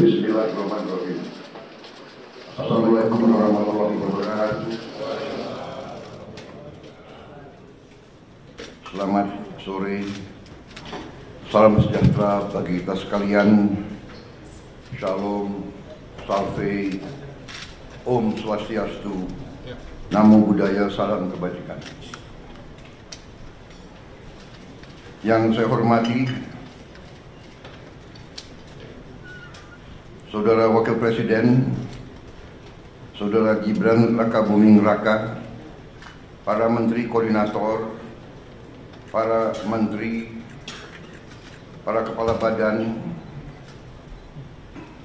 Bismillahirrahmanirrahim. Assalamualaikum warahmatullahi wabarakatuh. Selamat sore. Salam sejahtera bagi kita sekalian. Shalom, salve, Om Swastiastu, Namo Buddhaya, salam kebajikan. Yang saya hormati Saudara Wakil Presiden, Saudara Gibran Rakabuming Raka, para Menteri Koordinator, para Menteri, para Kepala Badan,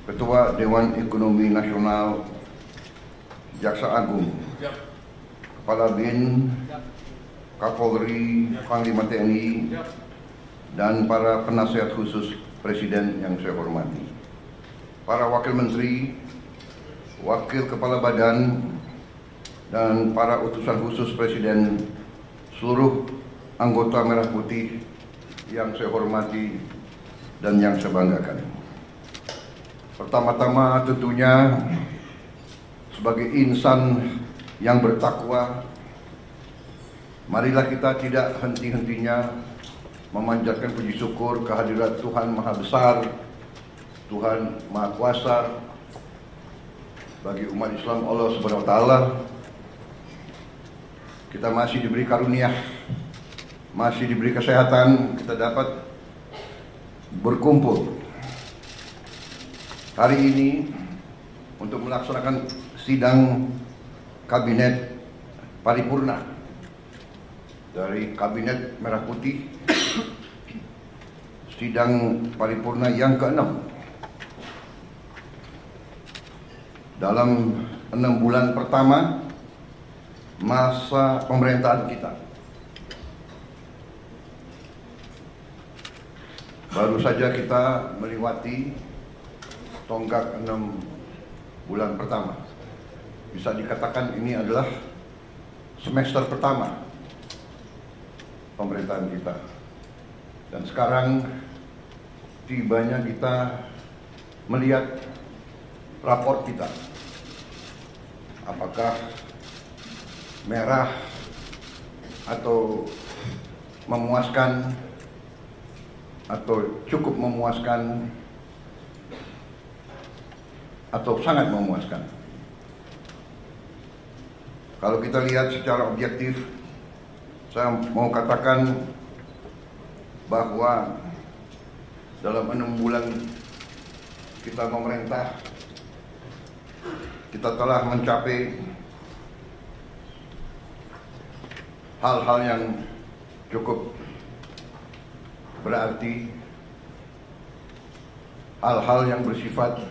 Ketua Dewan Ekonomi Nasional, Jaksa Agung, Kepala BIN, Kapolri, Panglima TNI, dan para penasihat khusus Presiden yang saya hormati. Para Wakil Menteri, Wakil Kepala Badan, dan para utusan khusus Presiden, seluruh anggota Merah Putih yang saya hormati dan yang saya banggakan. Pertama-tama tentunya sebagai insan yang bertakwa, marilah kita tidak henti-hentinya memanjatkan puji syukur kehadirat Tuhan Maha Besar, Tuhan Maha Kuasa. Bagi umat Islam, Allah Subhanahu wa Ta'ala, kita masih diberi karunia, masih diberi kesehatan, kita dapat berkumpul hari ini untuk melaksanakan sidang kabinet paripurna dari Kabinet Merah Putih, sidang paripurna yang ke-6 dalam 6 bulan pertama masa pemerintahan kita. Baru saja kita melewati tonggak 6 bulan pertama. Bisa dikatakan ini adalah semester pertama pemerintahan kita. Dan sekarang tibanya kita melihat raport kita. Apakah merah atau memuaskan atau cukup memuaskan atau sangat memuaskan. Kalau kita lihat secara objektif, saya mau katakan bahwa dalam 6 bulan kita memerintah, kita telah mencapai hal-hal yang cukup berarti, hal-hal yang bersifat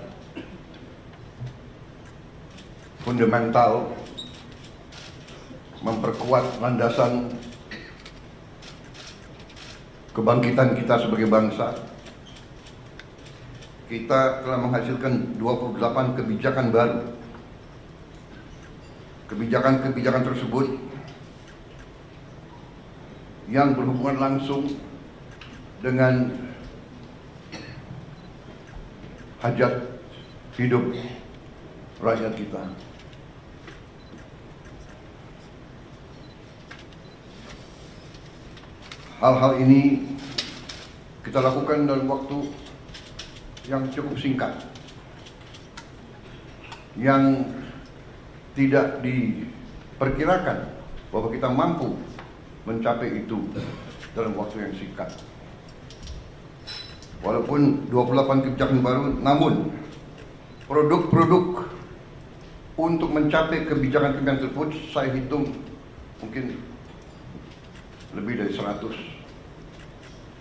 fundamental, memperkuat landasan kebangkitan kita sebagai bangsa. Kita telah menghasilkan 28 kebijakan baru. Kebijakan-kebijakan tersebut yang berhubungan langsung dengan hajat hidup rakyat kita. Hal-hal ini kita lakukan dalam waktu yang cukup singkat, yang tidak diperkirakan bahwa kita mampu mencapai itu dalam waktu yang singkat. Walaupun 28 kebijakan baru, namun produk-produk untuk mencapai kebijakan-kebijakan tersebut saya hitung mungkin lebih dari 100,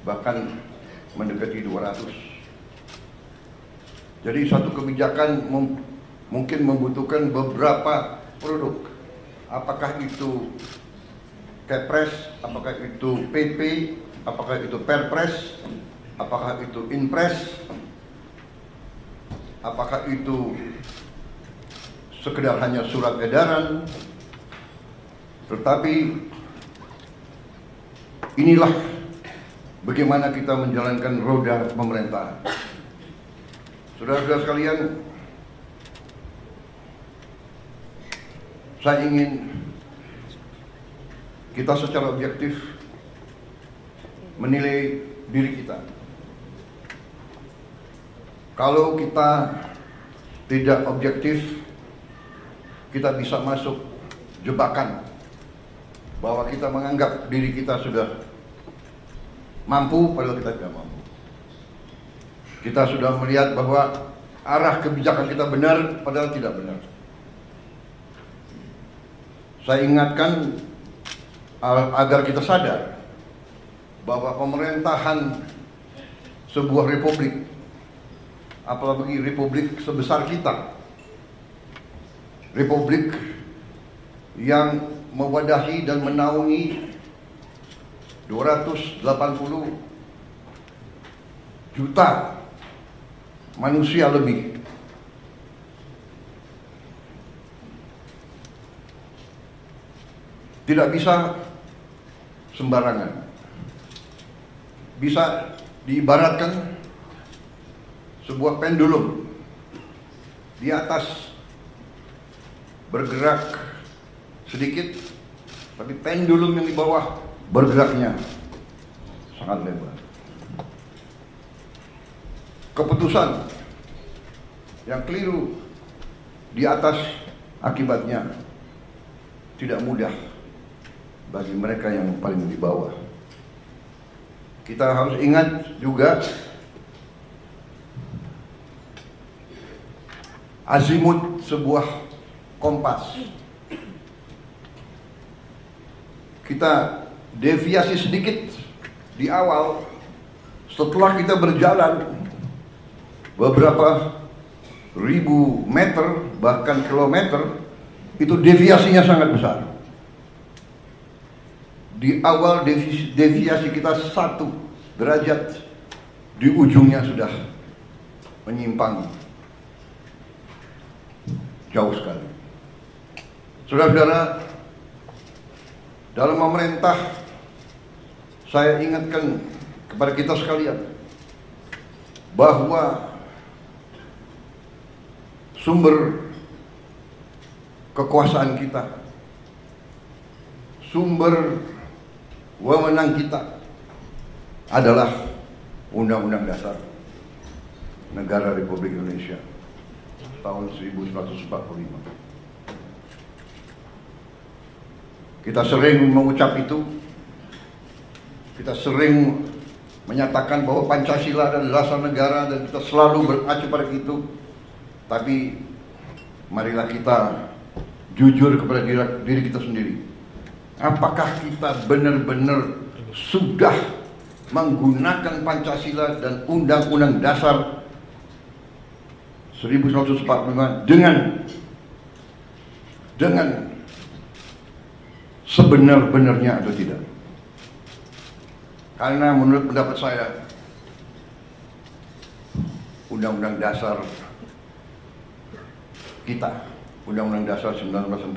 bahkan mendekati 200. Jadi satu kebijakan mungkin membutuhkan beberapa produk. Apakah itu Kepres, apakah itu PP, apakah itu Perpres, apakah itu Inpres, apakah itu sekedar hanya surat edaran. Tetapi inilah bagaimana kita menjalankan roda pemerintahan. Saudara-saudara sekalian, saya ingin kita secara objektif menilai diri kita. Kalau kita tidak objektif, kita bisa masuk jebakan bahwa kita menganggap diri kita sudah mampu, padahal kita tidak mampu. Kita sudah melihat bahwa arah kebijakan kita benar, padahal tidak benar. Saya ingatkan agar kita sadar bahwa pemerintahan sebuah republik, apalagi republik sebesar kita, republik yang mewadahi dan menaungi 280 juta manusia lebih, tidak bisa sembarangan. Bisa diibaratkan sebuah pendulum di atas bergerak sedikit, tapi pendulum yang di bawah bergeraknya sangat lebar. Keputusan yang keliru di atas akibatnya tidak mudah bagi mereka yang paling di bawah. Kita harus ingat juga azimut sebuah kompas. Kita deviasi sedikit di awal, setelah kita berjalan beberapa ribu meter bahkan kilometer, itu deviasinya sangat besar. Di awal deviasi kita 1 derajat, di ujungnya sudah menyimpang jauh sekali. Saudara-saudara, dalam memerintah, saya ingatkan kepada kita sekalian bahwa sumber kekuasaan kita, sumber wewenang kita adalah Undang-Undang Dasar Negara Republik Indonesia tahun 1945. Kita sering mengucap itu, kita sering menyatakan bahwa Pancasila adalah dasar negara dan kita selalu mengacu pada itu. Tapi marilah kita jujur kepada diri kita sendiri. Apakah kita benar-benar sudah menggunakan Pancasila dan Undang-Undang Dasar 1945 dengan sebenar-benarnya atau tidak? Karena menurut pendapat saya, Undang-Undang Dasar kita, Undang-Undang Dasar 1945,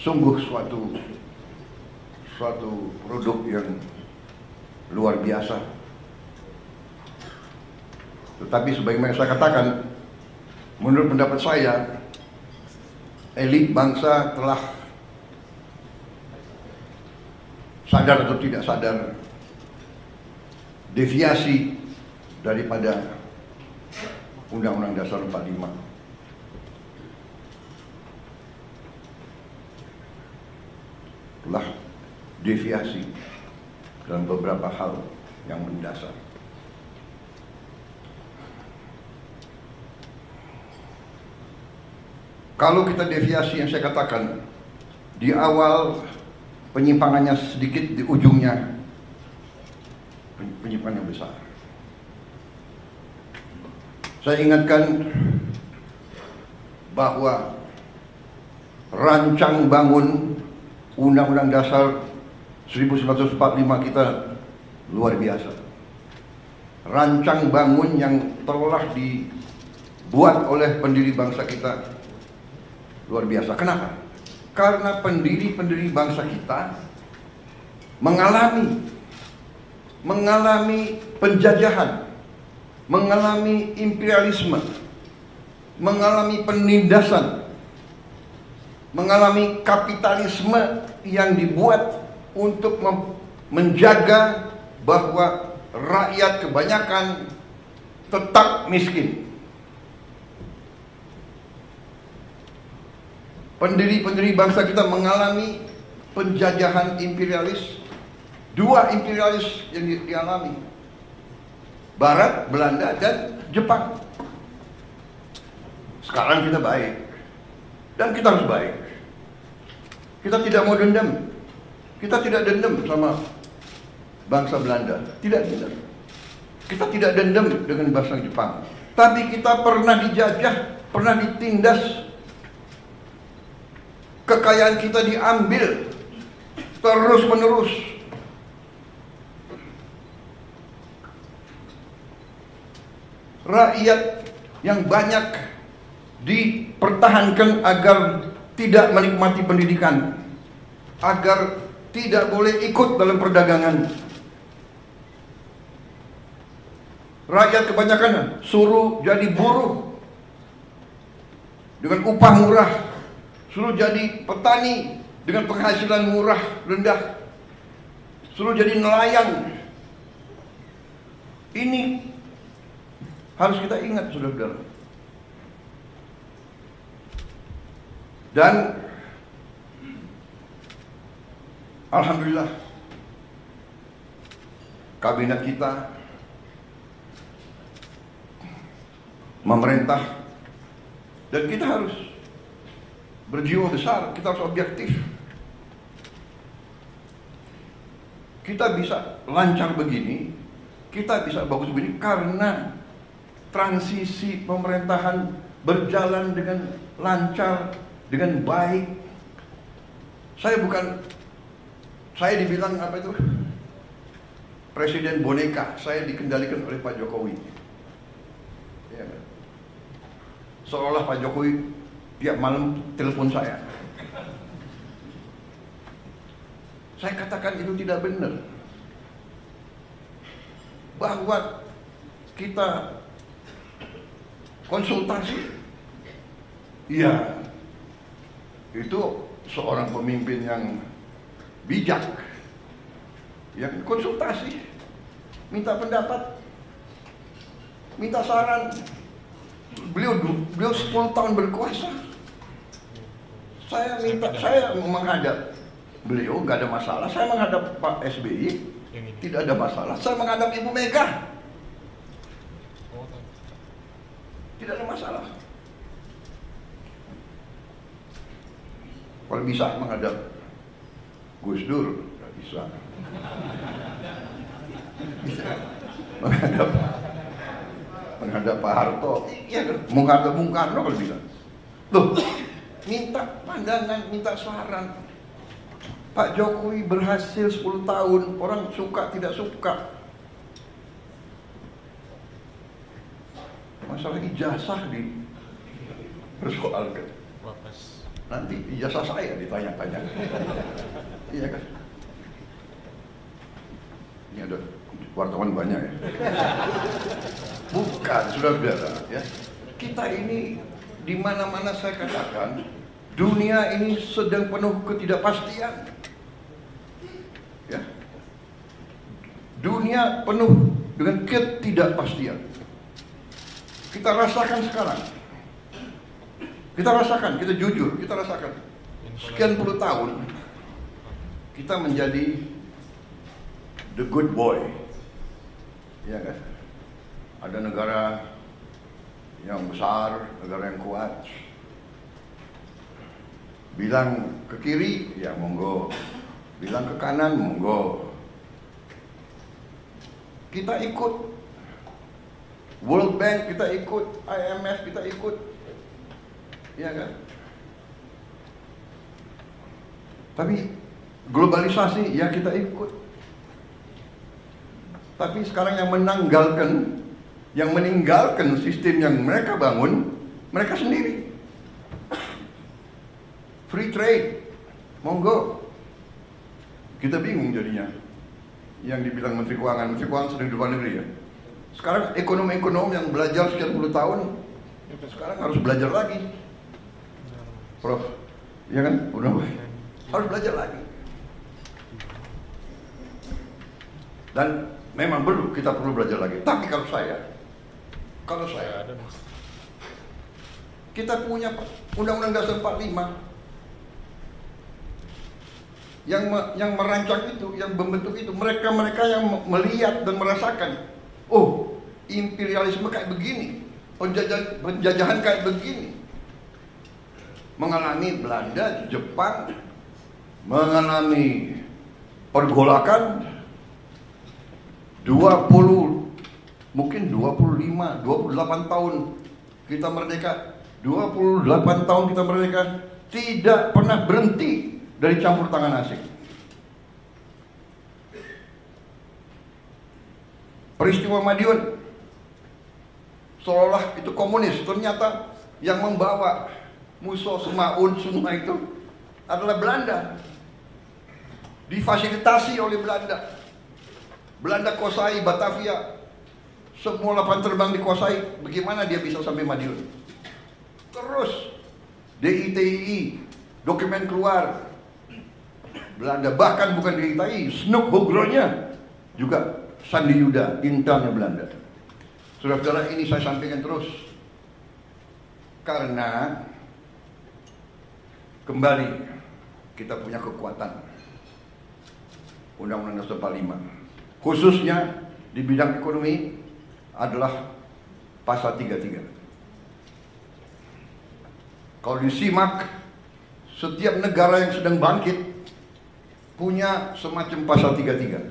sungguh suatu produk yang luar biasa. Tetapi sebagaimana saya katakan, menurut pendapat saya, elit bangsa telah sadar atau tidak sadar deviasi daripada Undang-Undang Dasar 45. Telah deviasi dalam beberapa hal yang mendasar. Kalau kita deviasi yang saya katakan, di awal penyimpangannya sedikit, di ujungnya penyimpangannya besar. Saya ingatkan bahwa rancang bangun Undang-Undang Dasar 1945 kita luar biasa. Rancang bangun yang telah dibuat oleh pendiri bangsa kita luar biasa. Kenapa? Karena pendiri-pendiri bangsa kita mengalami penjajahan, mengalami imperialisme, mengalami penindasan, mengalami kapitalisme yang dibuat untuk menjaga bahwa rakyat kebanyakan tetap miskin. Pendiri-pendiri bangsa kita mengalami penjajahan imperialis. Dua imperialis yang dialami, Barat, Belanda, dan Jepang. Sekarang kita baik, dan kita harus baik. Kita tidak mau dendam. Kita tidak dendam sama bangsa Belanda, tidak dendam. Kita tidak dendam dengan bangsa Jepang. Tapi kita pernah dijajah, pernah ditindas. Kekayaan kita diambil terus menerus. Rakyat yang banyak dipertahankan agar tidak menikmati pendidikan, agar tidak boleh ikut dalam perdagangan. Rakyat kebanyakan suruh jadi buruh dengan upah murah, suruh jadi petani dengan penghasilan murah rendah, suruh jadi nelayan. Ini harus kita ingat, saudara-saudara. Dan alhamdulillah kabinet kita memerintah, dan kita harus berjiwa besar, kita harus objektif. Kita bisa lancar begini, kita bisa bagus begini karena transisi pemerintahan berjalan dengan lancar, dengan baik. Saya dibilang apa itu? Presiden boneka, saya dikendalikan oleh Pak Jokowi. Ya, seolah Pak Jokowi tiap malam telepon saya. Saya katakan itu tidak benar. Bahwa kita konsultasi, iya, itu seorang pemimpin yang bijak, yang konsultasi, minta pendapat, minta saran. Beliau 10 tahun berkuasa. Saya menghadap beliau, nggak ada masalah. Saya menghadap Pak SBY, tidak ada masalah. Saya menghadap Ibu Mega, tidak ada masalah. Kalau bisa menghadap Gus Dur, nggak bisa. Bisa menghadap Pak Harto, ya kan? Menghadap Bung Karno kalau bisa. Loh, minta pandangan, minta saran. Pak Jokowi berhasil 10 tahun, orang suka tidak suka. Masalah ijazah dipersoalkan. Nanti ijazah saya ditanya-tanya. Iya kan? Ini ada wartawan banyak ya. Bukan, saudara-saudara ya. Kita ini di mana-mana saya katakan, dunia ini sedang penuh ketidakpastian. Ya. Dunia penuh dengan ketidakpastian. Kita rasakan sekarang. Kita rasakan, kita jujur, kita rasakan. Sekian puluh tahun kita menjadi the good boy. Ya kan? Ada negara yang besar, negara yang kuat. Bilang ke kiri, ya monggo. Bilang ke kanan, monggo. Kita ikut World Bank, kita ikut IMF, kita ikut. Ya kan? Tapi globalisasi, ya kita ikut. Tapi sekarang yang meninggalkan sistem yang mereka bangun, mereka sendiri. Free trade, monggo. Kita bingung jadinya. Yang dibilang Menteri Keuangan sedang di luar negeri ya. Sekarang ekonom-ekonom yang belajar sekian puluh tahun, sekarang harus belajar lagi. Prof, ya kan? Udah, harus belajar lagi. Dan memang kita perlu belajar lagi. Tapi kalau saya, kita punya Undang-Undang Dasar 45 yang merancang itu, yang membentuk itu, mereka yang melihat dan merasakan, oh, imperialisme kayak begini, penjajahan kayak begini. Mengalami Belanda, Jepang, mengalami pergolakan 28 tahun kita merdeka, 28 tahun kita merdeka, tidak pernah berhenti dari campur tangan asing. Peristiwa Madiun seolah itu komunis, ternyata yang membawa Musso, Semaun semua itu adalah Belanda. Difasilitasi oleh Belanda. Belanda kuasai Batavia, semua lapangan terbang dikuasai. Bagaimana dia bisa sampai Madiun? Terus DITII, dokumen keluar Belanda, bahkan bukan DITII, Snoek Hogronya juga Sandi Yuda, intelnya Belanda. Saudara-saudara, ini saya sampaikan terus karena kembali kita punya kekuatan Undang-Undang Dasar 45. Khususnya di bidang ekonomi adalah pasal 33. Kalau disimak, setiap negara yang sedang bangkit punya semacam pasal 33.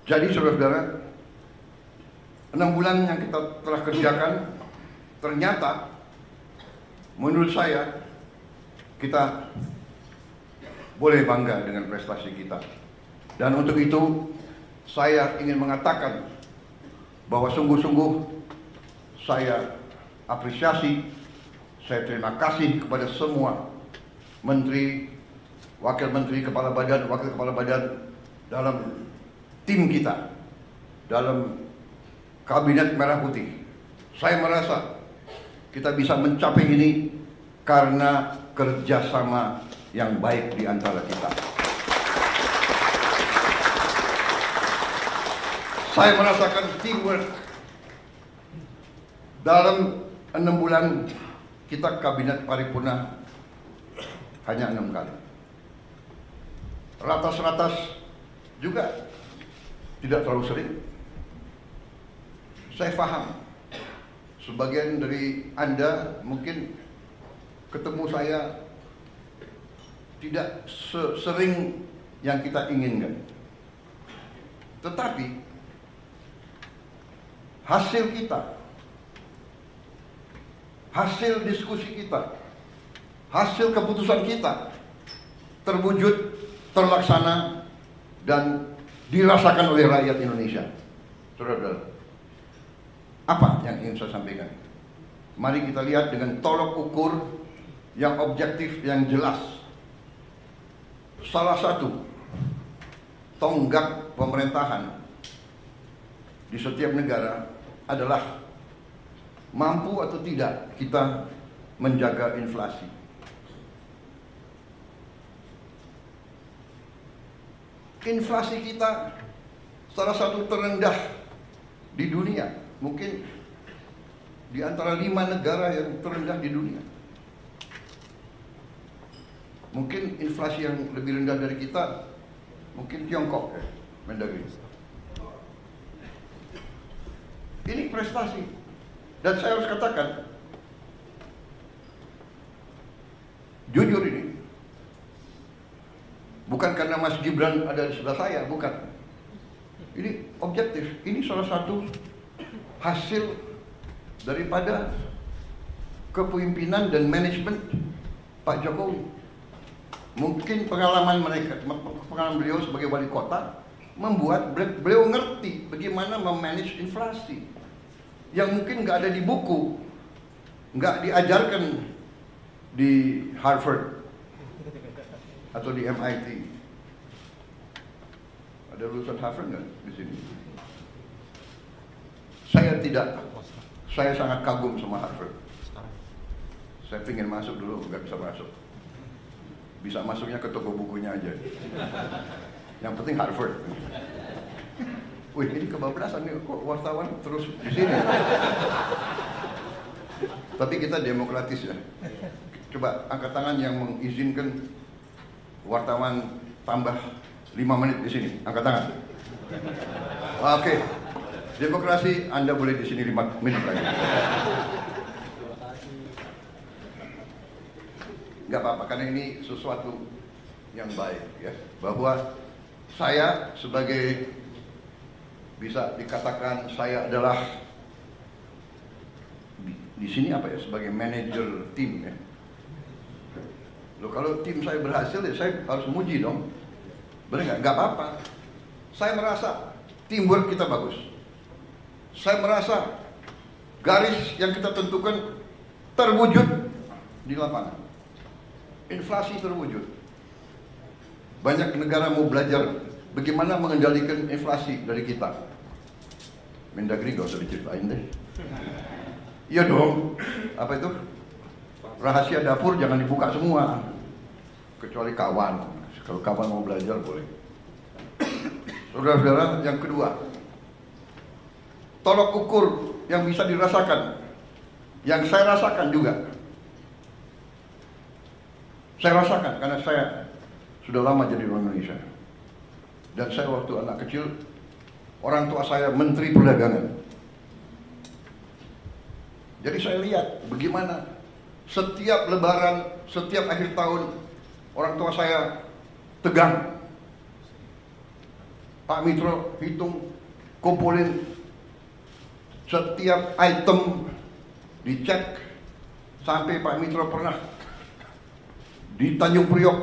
Jadi saudara-saudara, 6 bulan yang kita telah kerjakan, ternyata menurut saya kita boleh bangga dengan prestasi kita. Dan untuk itu saya ingin mengatakan bahwa sungguh-sungguh saya apresiasi, saya terima kasih kepada semua menteri, wakil menteri, kepala badan, wakil kepala badan dalam tim kita, dalam kabinet merah putih. Saya merasa kita bisa mencapai ini karena kerjasama yang baik di antara kita. Saya merasakan teamwork. Dalam 6 bulan kita kabinet paripurna hanya 6 kali. Ratas-ratas juga tidak terlalu sering. Saya paham sebagian dari Anda mungkin ketemu saya tidak sering yang kita inginkan. Tetapi hasil kita, hasil diskusi kita, hasil keputusan kita terwujud, terlaksana, dan dirasakan oleh rakyat Indonesia. Saudara-saudara, apa yang ingin saya sampaikan? Mari kita lihat dengan tolok ukur yang objektif, yang jelas. Salah satu tonggak pemerintahan di setiap negara adalah mampu atau tidak kita menjaga inflasi. Inflasi kita salah satu terendah di dunia, mungkin di antara 5 negara yang terendah di dunia. Mungkin inflasi yang lebih rendah dari kita, mungkin Tiongkok ya, Mendagri. Ini prestasi. Dan saya harus katakan, jujur ini, bukan karena Mas Gibran ada di sebelah saya, bukan. Ini objektif. Ini salah satu hasil daripada kepemimpinan dan manajemen Pak Jokowi. Mungkin pengalaman beliau sebagai wali kota membuat beliau ngerti bagaimana memanage inflasi yang mungkin nggak ada di buku, nggak diajarkan di Harvard atau di MIT. Ada lulusan Harvard nggak di sini? Saya tidak. Saya sangat kagum sama Harvard. Saya ingin masuk dulu, nggak bisa masuk. Bisa masuknya ke toko bukunya aja. Yang penting Harvard. Wih, ini kebablasan nih, kok wartawan terus di sini. Tapi kita demokratis ya. Coba angkat tangan yang mengizinkan wartawan tambah 5 menit di sini. Angkat tangan. Oke. Demokrasi, Anda boleh di sini 5 menit lagi. Nggak apa-apa, karena ini sesuatu yang baik ya. Bahwa saya sebagai, bisa dikatakan saya adalah di sini apa ya, sebagai manajer tim ya. Loh, kalau tim saya berhasil ya saya harus muji dong. Benar nggak? Nggak apa-apa. Saya merasa teamwork kita bagus. Saya merasa garis yang kita tentukan terwujud di lapangan. Inflasi terwujud. Banyak negara mau belajar bagaimana mengendalikan inflasi dari kita. Mendagri gak usah diceritain deh. Iya dong. Apa itu? Rahasia dapur jangan dibuka semua. Kecuali kawan. Kalau kawan mau belajar boleh. Saudara-saudara, yang kedua, tolok ukur yang bisa dirasakan, yang saya rasakan juga. Saya rasakan karena saya sudah lama jadi orang Indonesia. Dan saya waktu anak kecil, orang tua saya Menteri Perdagangan. Jadi saya lihat bagaimana setiap lebaran, setiap akhir tahun, orang tua saya tegang. Pak Mitro hitung, kumpulin setiap item, dicek. Sampai Pak Mitro pernah di Tanjung Priok,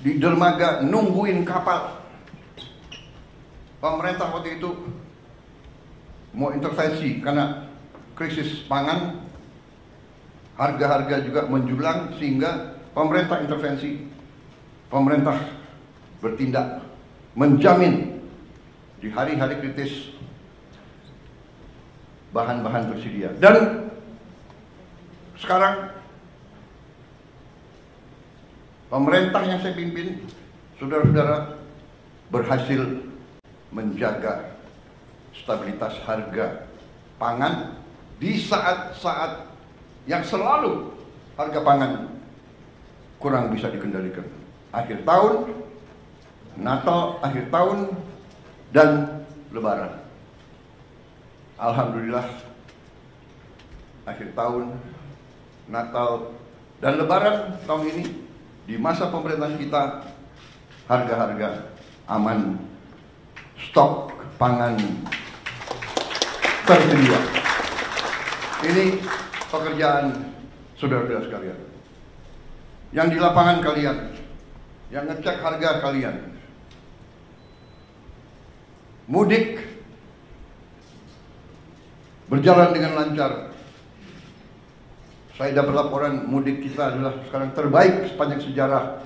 di dermaga nungguin kapal. Pemerintah waktu itu mau intervensi karena krisis pangan, harga-harga juga menjulang, sehingga pemerintah intervensi. Pemerintah bertindak menjamin di hari-hari kritis bahan-bahan tersedia. Dan sekarang pemerintah yang saya pimpin, saudara-saudara, berhasil menjaga stabilitas harga pangan di saat-saat yang selalu harga pangan kurang bisa dikendalikan. Akhir tahun, Natal, akhir tahun, dan Lebaran. Alhamdulillah, akhir tahun, Natal, dan Lebaran tahun ini, di masa pemerintahan kita, harga-harga aman, stok pangan tersedia. Ini pekerjaan saudara-saudara sekalian. Yang di lapangan kalian, yang ngecek harga kalian. Mudik berjalan dengan lancar. Saya dapat laporan mudik kita adalah sekarang terbaik sepanjang sejarah.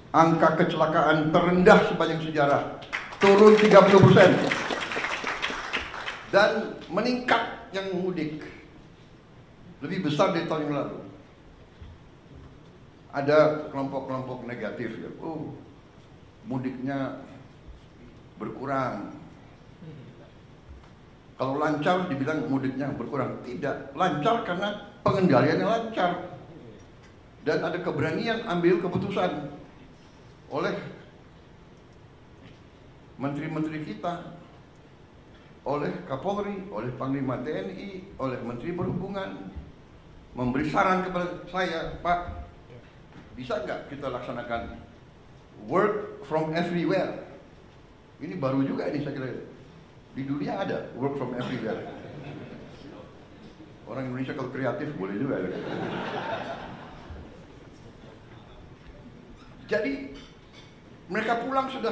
Angka kecelakaan terendah sepanjang sejarah, turun 30%. Dan meningkat yang mudik, lebih besar dari tahun yang lalu. Ada kelompok-kelompok negatif ya, mudiknya berkurang. Kalau lancar dibilang mudiknya berkurang. Tidak, lancar karena pengendaliannya lancar. Dan ada keberanian ambil keputusan oleh menteri-menteri kita, oleh Kapolri, oleh Panglima TNI, oleh Menteri Perhubungan, memberi saran kepada saya, Pak, bisa nggak kita laksanakan work from everywhere? Ini baru juga ini saya kira. Di dunia ada work from everywhere. Orang Indonesia kalau kreatif boleh juga. Jadi mereka pulang sudah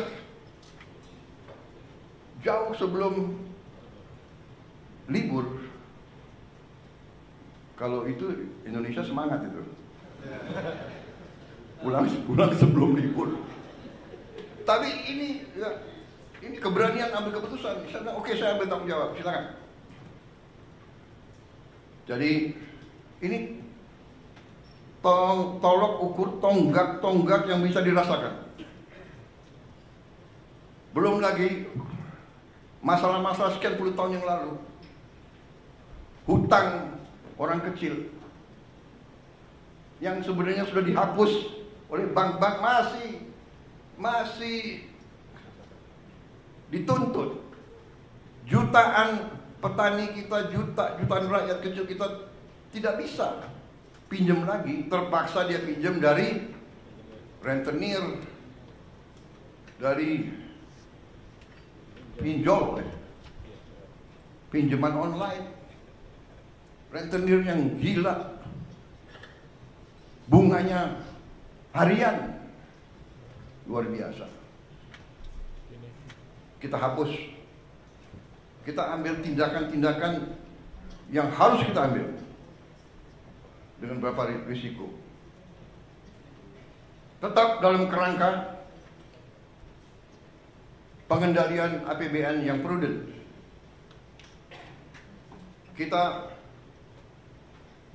jauh sebelum libur. Kalau itu Indonesia semangat itu. Pulang sebelum libur. Tapi ini ya, ini keberanian ambil keputusan. Saya bilang, oke, saya ambil tanggung jawab, silakan. Jadi ini tolok ukur tonggak yang bisa dirasakan. Belum lagi masalah-masalah sekian puluh tahun yang lalu, hutang orang kecil yang sebenarnya sudah dihapus oleh bank-bank masih dituntut. Jutaan petani kita, jutaan rakyat kecil kita tidak bisa pinjam lagi, terpaksa dia pinjam dari rentenir, dari pinjol, pinjaman online, rentenir yang gila, bunganya harian, luar biasa. Kita hapus, kita ambil tindakan-tindakan yang harus kita ambil dengan beberapa risiko. Tetap dalam kerangka pengendalian APBN yang prudent. Kita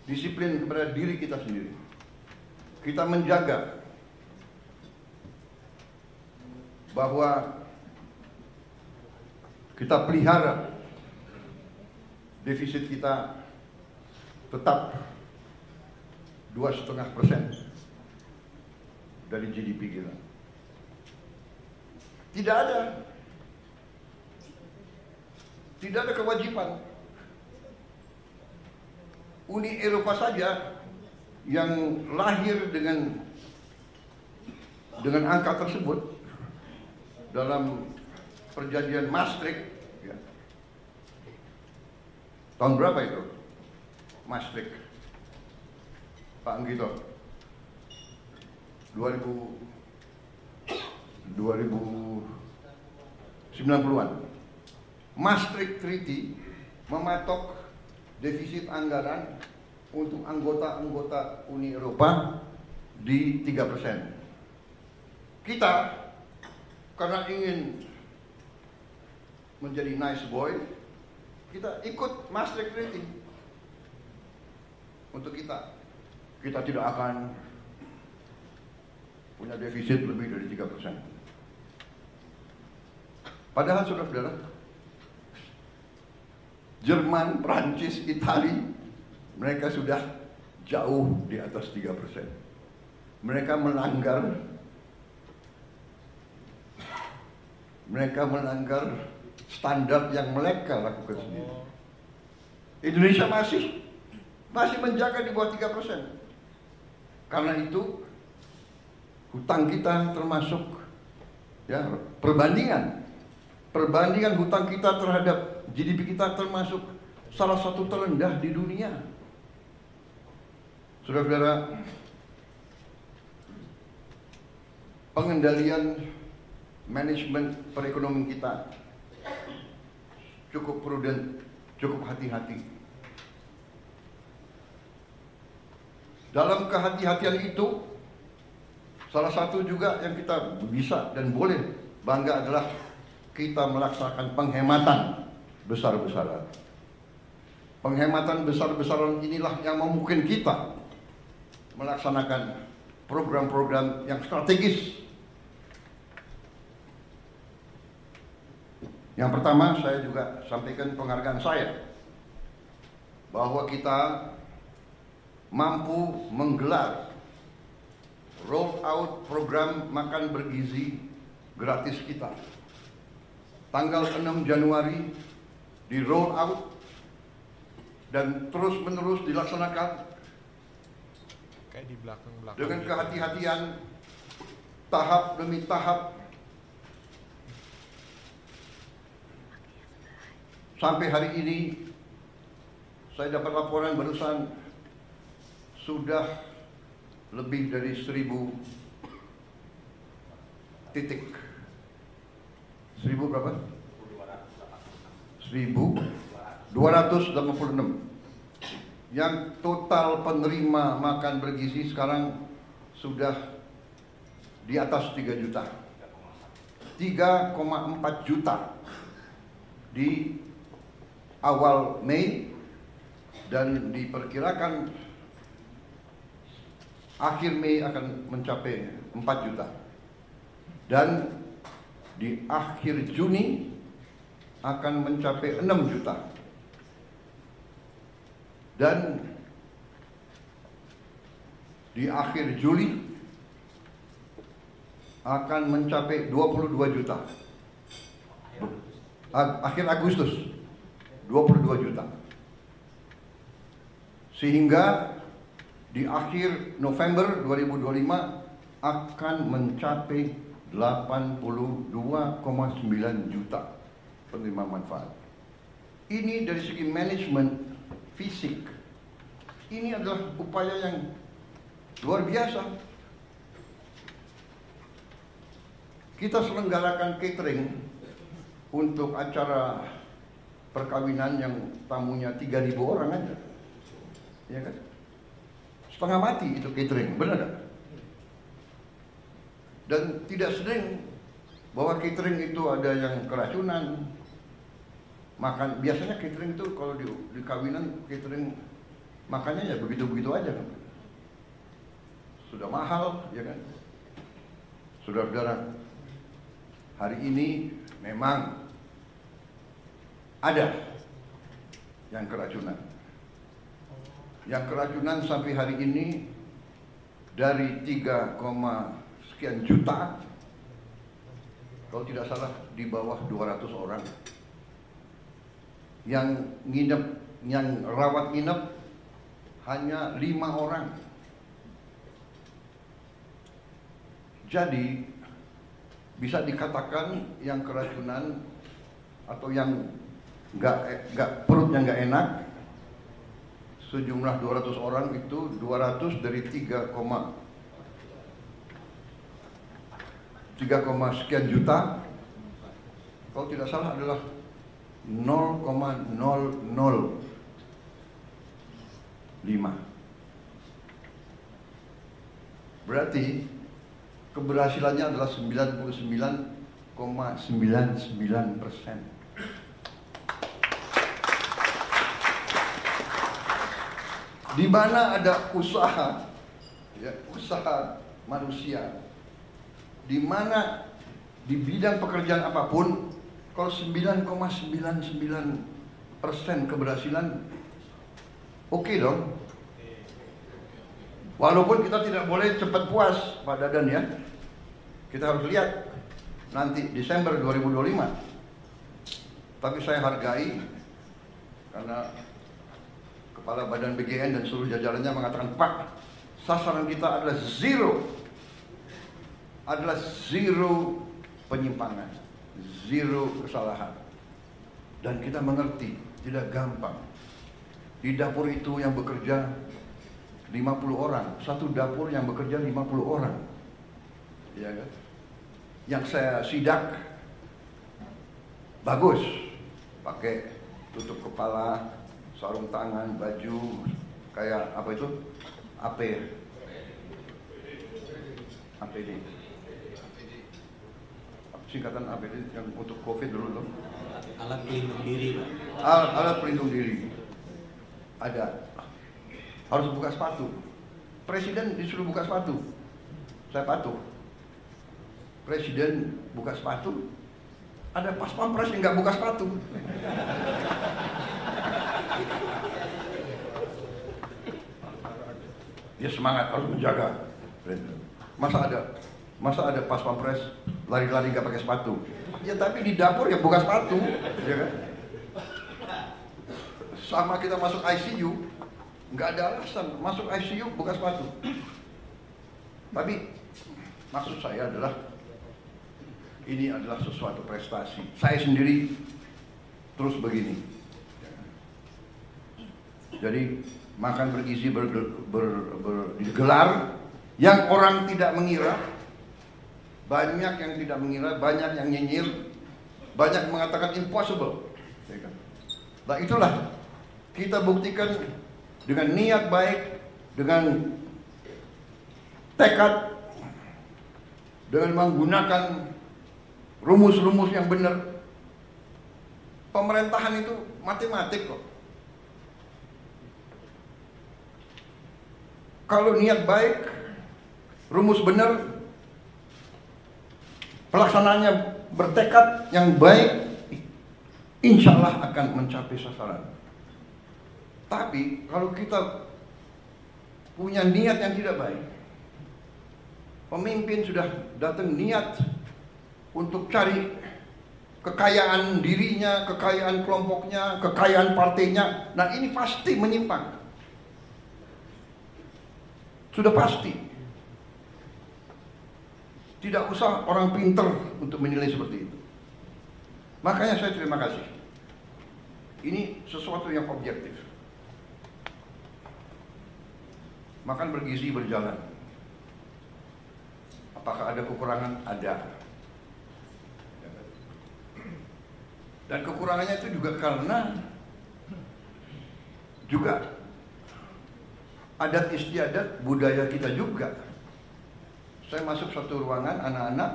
disiplin kepada diri kita sendiri. Kita menjaga bahwa kita pelihara defisit kita tetap 2,5% dari GDP kita. Tidak ada kewajiban. Uni Eropa saja yang lahir dengan angka tersebut dalam perjanjian Maastricht, ya. Tahun berapa itu? Maastricht, Pak Anggito? 2090-an. Maastricht Treaty mematok defisit anggaran untuk anggota-anggota Uni Eropa di 3%. Kita karena ingin menjadi nice boy, kita ikut Maastricht Treaty. Untuk kita tidak akan punya defisit lebih dari 3%. Padahal saudara-saudara, Jerman, Prancis, Italia, mereka sudah jauh di atas 3%. Mereka melanggar standar yang mereka lakukan sendiri. Indonesia masih menjaga di bawah 3%. Karena itu hutang kita termasuk, ya, perbandingan hutang kita terhadap GDP kita termasuk salah satu terendah di dunia. Saudara-saudara, pengendalian manajemen perekonomian kita cukup prudent, cukup hati-hati. Dalam kehati-hatian itu, salah satu juga yang kita bisa dan boleh bangga adalah kita melaksanakan penghematan besar-besaran. Penghematan besar-besaran inilah yang memungkinkan kita melaksanakan program-program yang strategis. Yang pertama, saya juga sampaikan penghargaan saya bahwa kita mampu menggelar roll out program makan bergizi gratis kita. Tanggal 6 Januari di roll out dan terus menerus dilaksanakan kayak di belakang-belakang dengan kehati-hatian, tahap demi tahap, sampai hari ini saya dapat laporan barusan sudah lebih dari 1.000 titik. 1.000 berapa? 1.286. Yang total penerima makan bergizi sekarang sudah di atas 3 juta. 3,4 juta di awal Mei, dan diperkirakan akhir Mei akan mencapai 4 juta, dan di akhir Juni akan mencapai 6 juta, dan di akhir Juli akan mencapai 22 juta. Akhir Agustus 22 juta. Sehingga di akhir November 2025 akan mencapai 82,9 juta penerima manfaat. Ini dari segi manajemen fisik. Ini adalah upaya yang luar biasa. Kita selenggarakan catering untuk acara perkawinan yang tamunya 3.000 orang aja, ya kan? Setengah mati itu catering, benar gak? Dan tidak sering bahwa catering itu ada yang keracunan. Makan biasanya catering itu kalau di kawinan catering makannya ya begitu-begitu aja kan. Sudah mahal, ya kan? Saudara-saudara, hari ini memang ada yang keracunan. Yang keracunan sampai hari ini dari 3, sekian juta, kalau tidak salah di bawah 200 orang. Yang nginep, yang rawat nginep hanya 5 orang. Jadi bisa dikatakan yang keracunan atau yang nggak perutnya nggak enak sejumlah 200 orang itu 200 dari 3, sekian juta, kalau tidak salah adalah 0,005. Berarti keberhasilannya adalah 99,99%. Di mana ada usaha, ya, usaha manusia, di mana di bidang pekerjaan apapun, kalau 9,99% keberhasilan, oke dong. Walaupun kita tidak boleh cepat puas, Pak Dadan ya. Kita harus lihat nanti Desember 2025. Tapi saya hargai karena Kepala Badan BGN dan seluruh jajarannya mengatakan, Pak, sasaran kita adalah zero penyimpangan, zero kesalahan. Dan kita mengerti, tidak gampang. Di dapur itu yang bekerja 50 orang, satu dapur yang bekerja 50 orang, ya kan? Yang saya sidak bagus, pakai tutup kepala, sarung tangan, baju kayak apa itu? APD. Singkatan APD yang untuk COVID dulu tuh. Alat pelindung diri, Pak. Alat pelindung diri. Ada. Harus buka sepatu. Presiden disuruh buka sepatu. Saya patuh. Presiden buka sepatu. Ada pas pampres yang nggak buka sepatu. Dia semangat harus menjaga. Masa ada pas pampres lari-lari nggak pakai sepatu? Ya tapi di dapur ya buka sepatu, ya kan? Sama kita masuk ICU, nggak ada alasan masuk ICU buka sepatu. Tapi maksud saya adalah ini adalah sesuatu prestasi. Saya sendiri terus begini. Jadi makan bergizi digelar yang orang tidak mengira, banyak yang tidak mengira, banyak yang nyinyir, banyak mengatakan impossible. Nah itulah kita buktikan dengan niat baik, dengan tekad, dengan menggunakan rumus-rumus yang benar. Pemerintahan itu matematik kok. Kalau niat baik, rumus benar, pelaksananya bertekad yang baik, insya Allah akan mencapai sasaran. Tapi kalau kita punya niat yang tidak baik, pemimpin sudah datang niat untuk cari kekayaan dirinya, kekayaan kelompoknya, kekayaan partainya. Nah, ini pasti menyimpang. Sudah pasti. Tidak usah orang pinter untuk menilai seperti itu. Makanya saya terima kasih. Ini sesuatu yang objektif. Makan bergizi berjalan. Apakah ada kekurangan? Ada. Dan kekurangannya itu juga karena juga adat istiadat budaya kita juga. Saya masuk satu ruangan anak-anak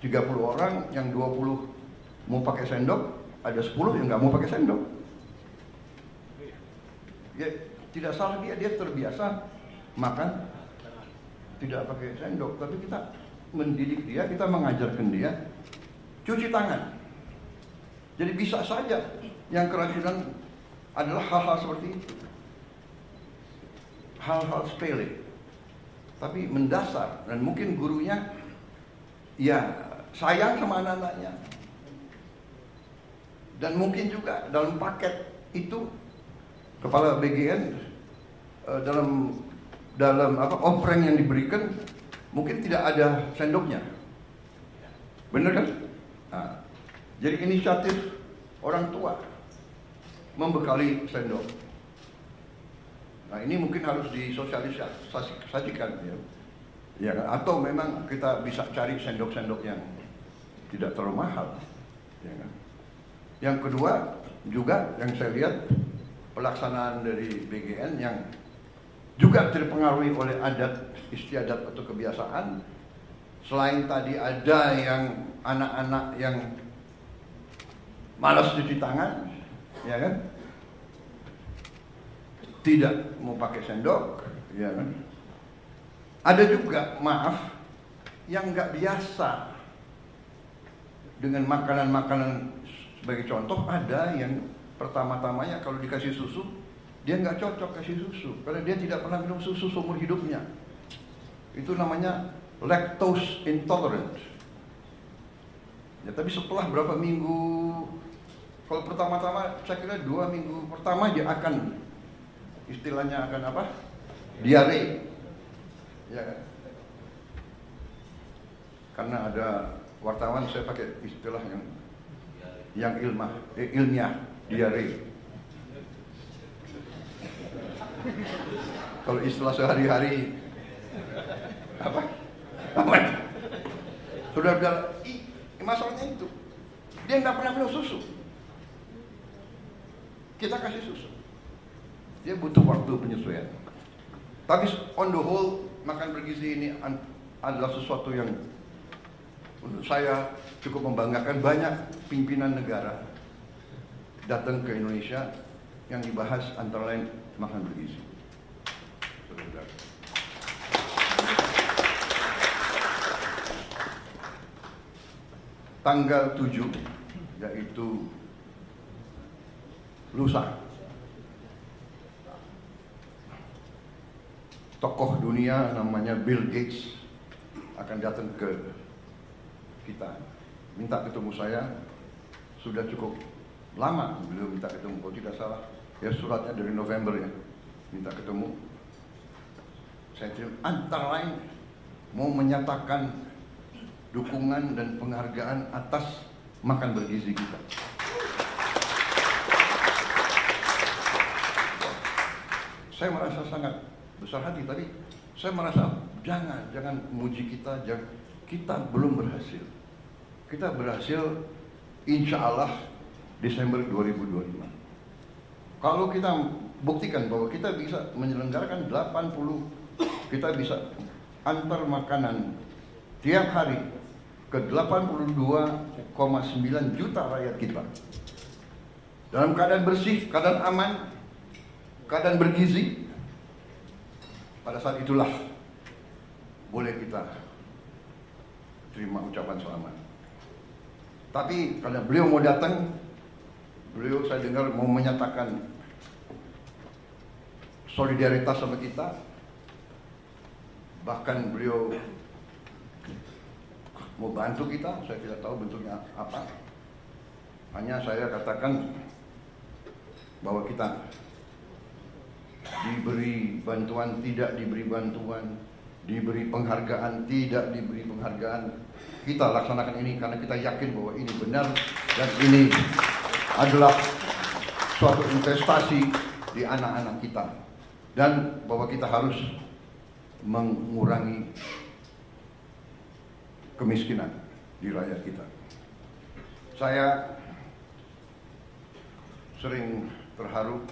30 orang, yang 20 mau pakai sendok, ada 10 yang nggak mau pakai sendok. Ya, tidak salah dia terbiasa makan tidak pakai sendok, tapi kita mendidik dia, kita mengajarkan dia cuci tangan. Jadi bisa saja yang keracunan adalah hal-hal seperti itu, hal-hal sepele, tapi mendasar. Dan mungkin gurunya ya sayang sama anak-anaknya, dan mungkin juga dalam paket itu kepala BGN dalam ompreng yang diberikan mungkin tidak ada sendoknya, bener kan? Nah, jadi inisiatif orang tua membekali sendok. Nah, ini mungkin harus disosialisasikan ya kan? Atau memang kita bisa cari sendok-sendok yang tidak terlalu mahal, ya kan? Yang kedua juga yang saya lihat pelaksanaan dari BGN yang juga terpengaruhi oleh adat istiadat atau kebiasaan. Selain tadi ada yang anak-anak yang malas cuci tangan, ya kan, tidak mau pakai sendok, ya kan. Ada juga, maaf, yang nggak biasa dengan makanan-makanan. Sebagai contoh, ada yang pertama-tamanya kalau dikasih susu, dia nggak cocok kasih susu karena dia tidak pernah minum susu seumur hidupnya. Itu namanya lactose intolerant. Ya, tapi setelah berapa minggu, kalau pertama-tama saya kira 2 minggu pertama dia akan, istilahnya akan apa? Diare. Ya kan? Karena ada wartawan, saya pakai istilah yang ilmiah, diare. Kalau istilah sehari-hari apa? Saudara-saudara, masalahnya itu dia nggak pernah minum susu. Kita kasih susu, dia butuh waktu penyesuaian. Tapi on the whole, makan bergizi ini adalah sesuatu yang menurut saya cukup membanggakan. Banyak pimpinan negara datang ke Indonesia yang dibahas antara lain makan bergizi. Tanggal 7, yaitu lusa, tokoh dunia namanya Bill Gates akan datang ke kita, minta ketemu saya. Sudah cukup lama beliau minta ketemu, kalau tidak salah ya suratnya dari November ya, minta ketemu. Saya antara lain mau menyatakan dukungan dan penghargaan atas makan bergizi kita. Saya merasa sangat besar hati, tapi saya merasa jangan muji kita, kita belum berhasil. Kita berhasil insya Allah Desember 2025. Kalau kita buktikan bahwa kita bisa menyelenggarakan 80, kita bisa antar makanan tiap hari ke 82,9 juta rakyat kita dalam keadaan bersih, keadaan aman, keadaan bergizi. Pada saat itulah boleh kita terima ucapan selamat. Tapi karena beliau mau datang, beliau saya dengar mau menyatakan solidaritas sama kita. Bahkan beliau mau bantu kita, saya tidak tahu bentuknya apa. Hanya saya katakan bahwa kita diberi bantuan, tidak diberi bantuan, diberi penghargaan, tidak diberi penghargaan, kita laksanakan ini karena kita yakin bahwa ini benar dan ini adalah suatu investasi di anak-anak kita, dan bahwa kita harus mengurangi kemiskinan di rakyat kita. Saya sering terharu.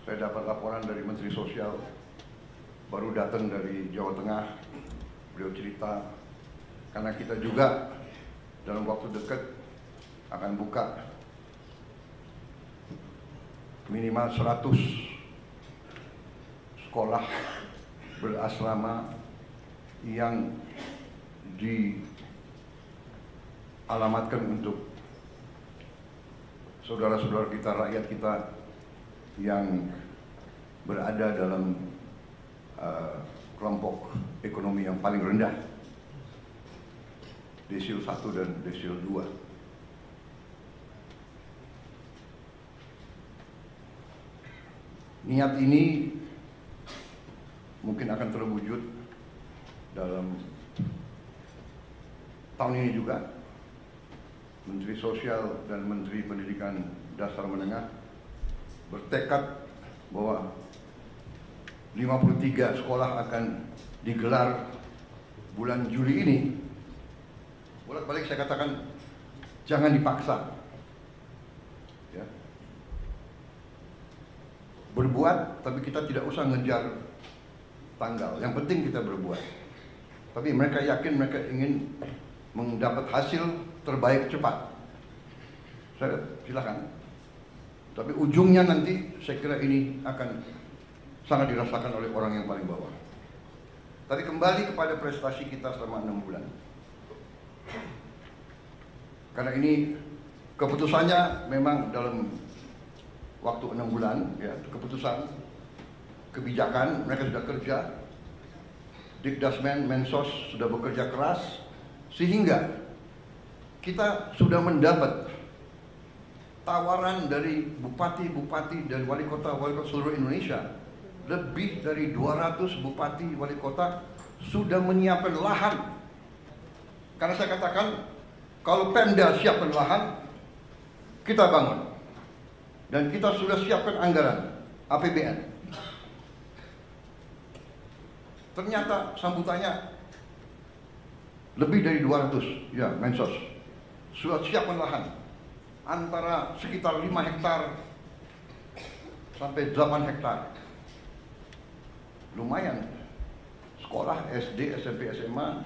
Saya dapat laporan dari Menteri Sosial, baru datang dari Jawa Tengah. Beliau cerita, karena kita juga dalam waktu dekat akan buka minimal 100 sekolah berasrama yang dialamatkan untuk saudara-saudara kita, rakyat kita yang berada dalam kelompok ekonomi yang paling rendah, desil 1 dan desil 2. Niat ini mungkin akan terwujud dalam tahun ini juga. Menteri Sosial dan Menteri Pendidikan Dasar Menengah bertekad bahwa 53 sekolah akan digelar bulan Juli ini. Bolak-balik saya katakan, jangan dipaksa. Ya. Berbuat, tapi kita tidak usah ngejar tanggal. Yang penting kita berbuat. Tapi mereka yakin, mereka ingin mendapat hasil terbaik cepat. Saya silakan. Tapi ujungnya nanti saya kira ini akan sangat dirasakan oleh orang yang paling bawah. Tapi kembali kepada prestasi kita selama 6 bulan. Karena ini keputusannya memang dalam waktu 6 bulan, ya, keputusan, kebijakan, mereka sudah kerja. Dikdasmen, Mensos sudah bekerja keras, sehingga kita sudah mendapat tawaran dari bupati-bupati dan wali kota seluruh Indonesia. Lebih dari 200 bupati wali kota sudah menyiapkan lahan. Karena saya katakan, kalau Pemda siapkan lahan, kita bangun. Dan kita sudah siapkan anggaran APBN. Ternyata sambutannya lebih dari 200, ya, Mensos sudah siapkan lahan antara sekitar 5 hektar sampai 8 hektar. Lumayan. Sekolah SD, SMP, SMA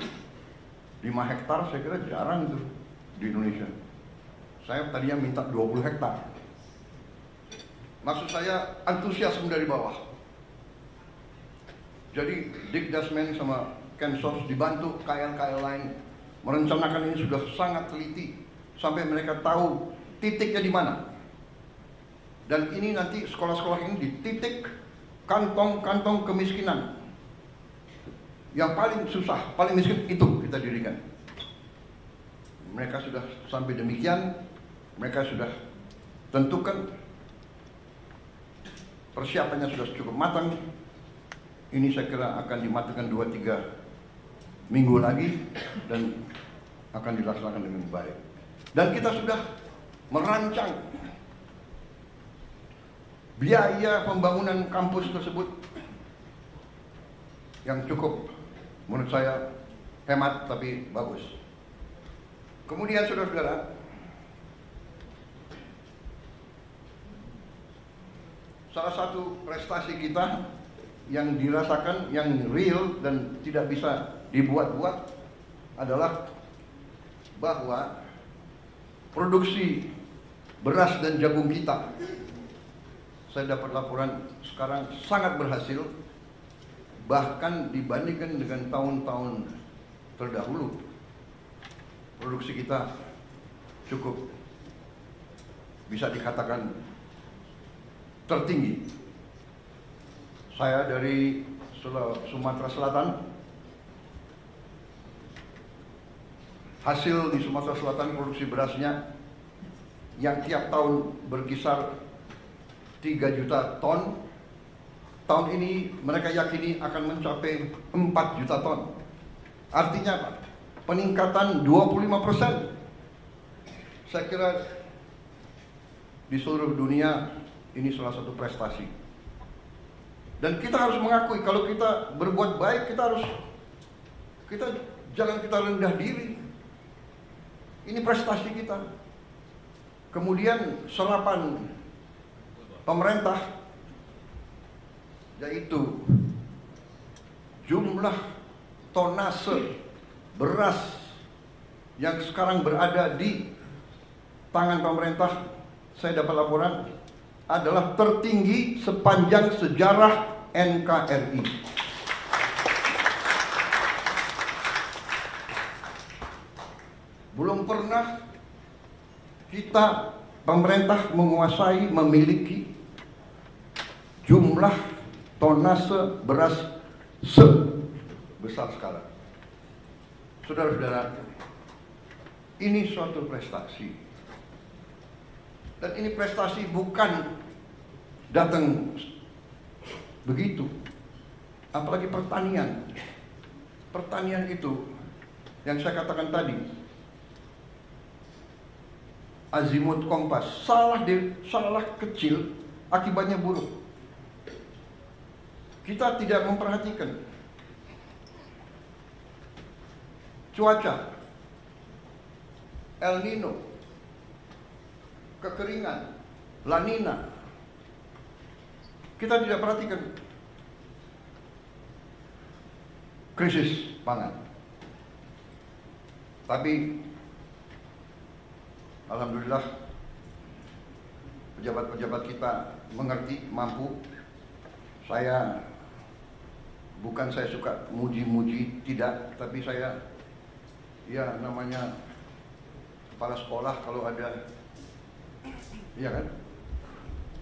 5 hektar saya kira jarang tuh di Indonesia. Saya tadinya minta 20 hektar. Maksud saya antusiasme dari bawah. Jadi Dikdasmen sama Kensos dibantu KL-KL lain merencanakan ini sudah sangat teliti sampai mereka tahu titiknya di mana. Dan ini nanti sekolah-sekolah ini di titik kantong-kantong kemiskinan yang paling susah, paling miskin itu kita dirikan. Mereka sudah sampai demikian, mereka sudah tentukan persiapannya sudah cukup matang. Ini saya kira akan dimatangkan 2-3 minggu lagi dan akan dilaksanakan dengan baik. Dan kita sudah merancang biaya pembangunan kampus tersebut yang cukup menurut saya hemat tapi bagus. Kemudian saudara-saudara, salah satu prestasi kita yang dirasakan, yang real dan tidak bisa dibuat-buat adalah bahwa produksi beras dan jagung kita, saya dapat laporan sekarang sangat berhasil, bahkan dibandingkan dengan tahun-tahun terdahulu. Produksi kita cukup bisa dikatakan tertinggi. Saya dari Sumatera Selatan. Hasil di Sumatera Selatan produksi berasnya yang tiap tahun berkisar 3 juta ton. Tahun ini mereka yakini akan mencapai 4 juta ton. Artinya apa? Peningkatan 25%. Saya kira di seluruh dunia ini salah satu prestasi. Dan kita harus mengakui kalau kita berbuat baik, jangan kita rendah diri. Ini prestasi kita. Kemudian serapan pemerintah, yaitu jumlah tonase beras yang sekarang berada di tangan pemerintah, saya dapat laporan adalah tertinggi sepanjang sejarah NKRI. Belum pernah kita pemerintah menguasai, memiliki jumlah tonase beras sebesar sekarang. Saudara-saudara, ini suatu prestasi. Dan ini prestasi bukan datang begitu. Apalagi pertanian. Pertanian itu yang saya katakan tadi, azimut kompas, salah kecil akibatnya buruk. Kita tidak memperhatikan cuaca, El Nino, kekeringan, La Nina. Kita tidak perhatikan krisis pangan. Tapi alhamdulillah pejabat-pejabat kita mengerti, mampu. Saya suka muji-muji, tidak, tapi saya ya namanya kepala sekolah, kalau ada, iya kan,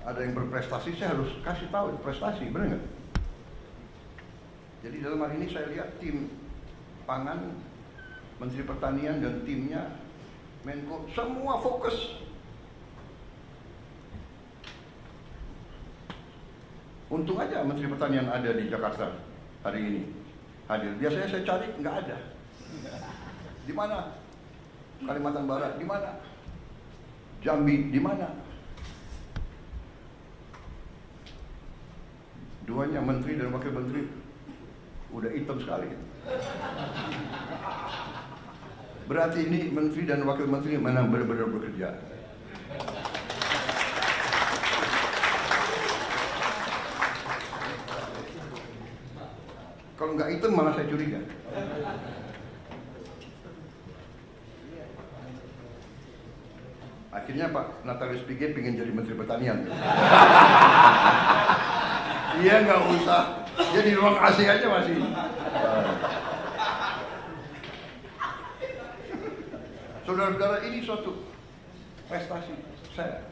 ada yang berprestasi, saya harus kasih tahu prestasi, benar nggak? Jadi dalam hal ini saya lihat tim pangan, Menteri Pertanian dan timnya, Menko, semua fokus. Untung aja Menteri Pertanian ada di Jakarta hari ini, hadir. Biasanya saya cari nggak ada. Di mana? Kalimantan Barat, di mana? Jambi, di mana? Duanya, menteri dan wakil menteri, udah hitam sekali. Berarti ini menteri dan wakil menteri mana benar-benar bekerja. Kalau nggak hitam malah saya curiga. Akhirnya Pak Natalius Pigai pengen jadi Menteri Pertanian. Iya, nggak usah. Dia di ruang AC aja masih. Saudara-saudara, ini suatu prestasi saya.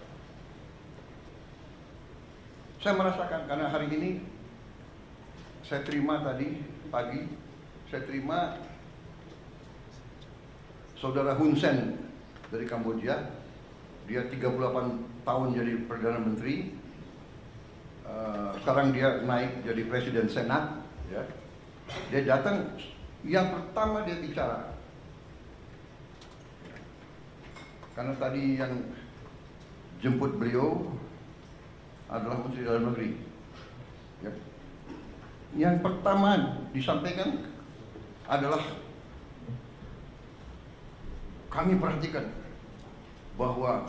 Saya merasakan karena hari ini saya terima tadi pagi, saya terima saudara Hun Sen dari Kamboja. Dia 38 tahun jadi Perdana Menteri. Sekarang dia naik jadi Presiden Senat, ya. Dia datang, yang pertama dia bicara, karena tadi yang jemput beliau adalah Menteri Dalam Negeri, ya. Yang pertama disampaikan adalah kami perhatikan bahwa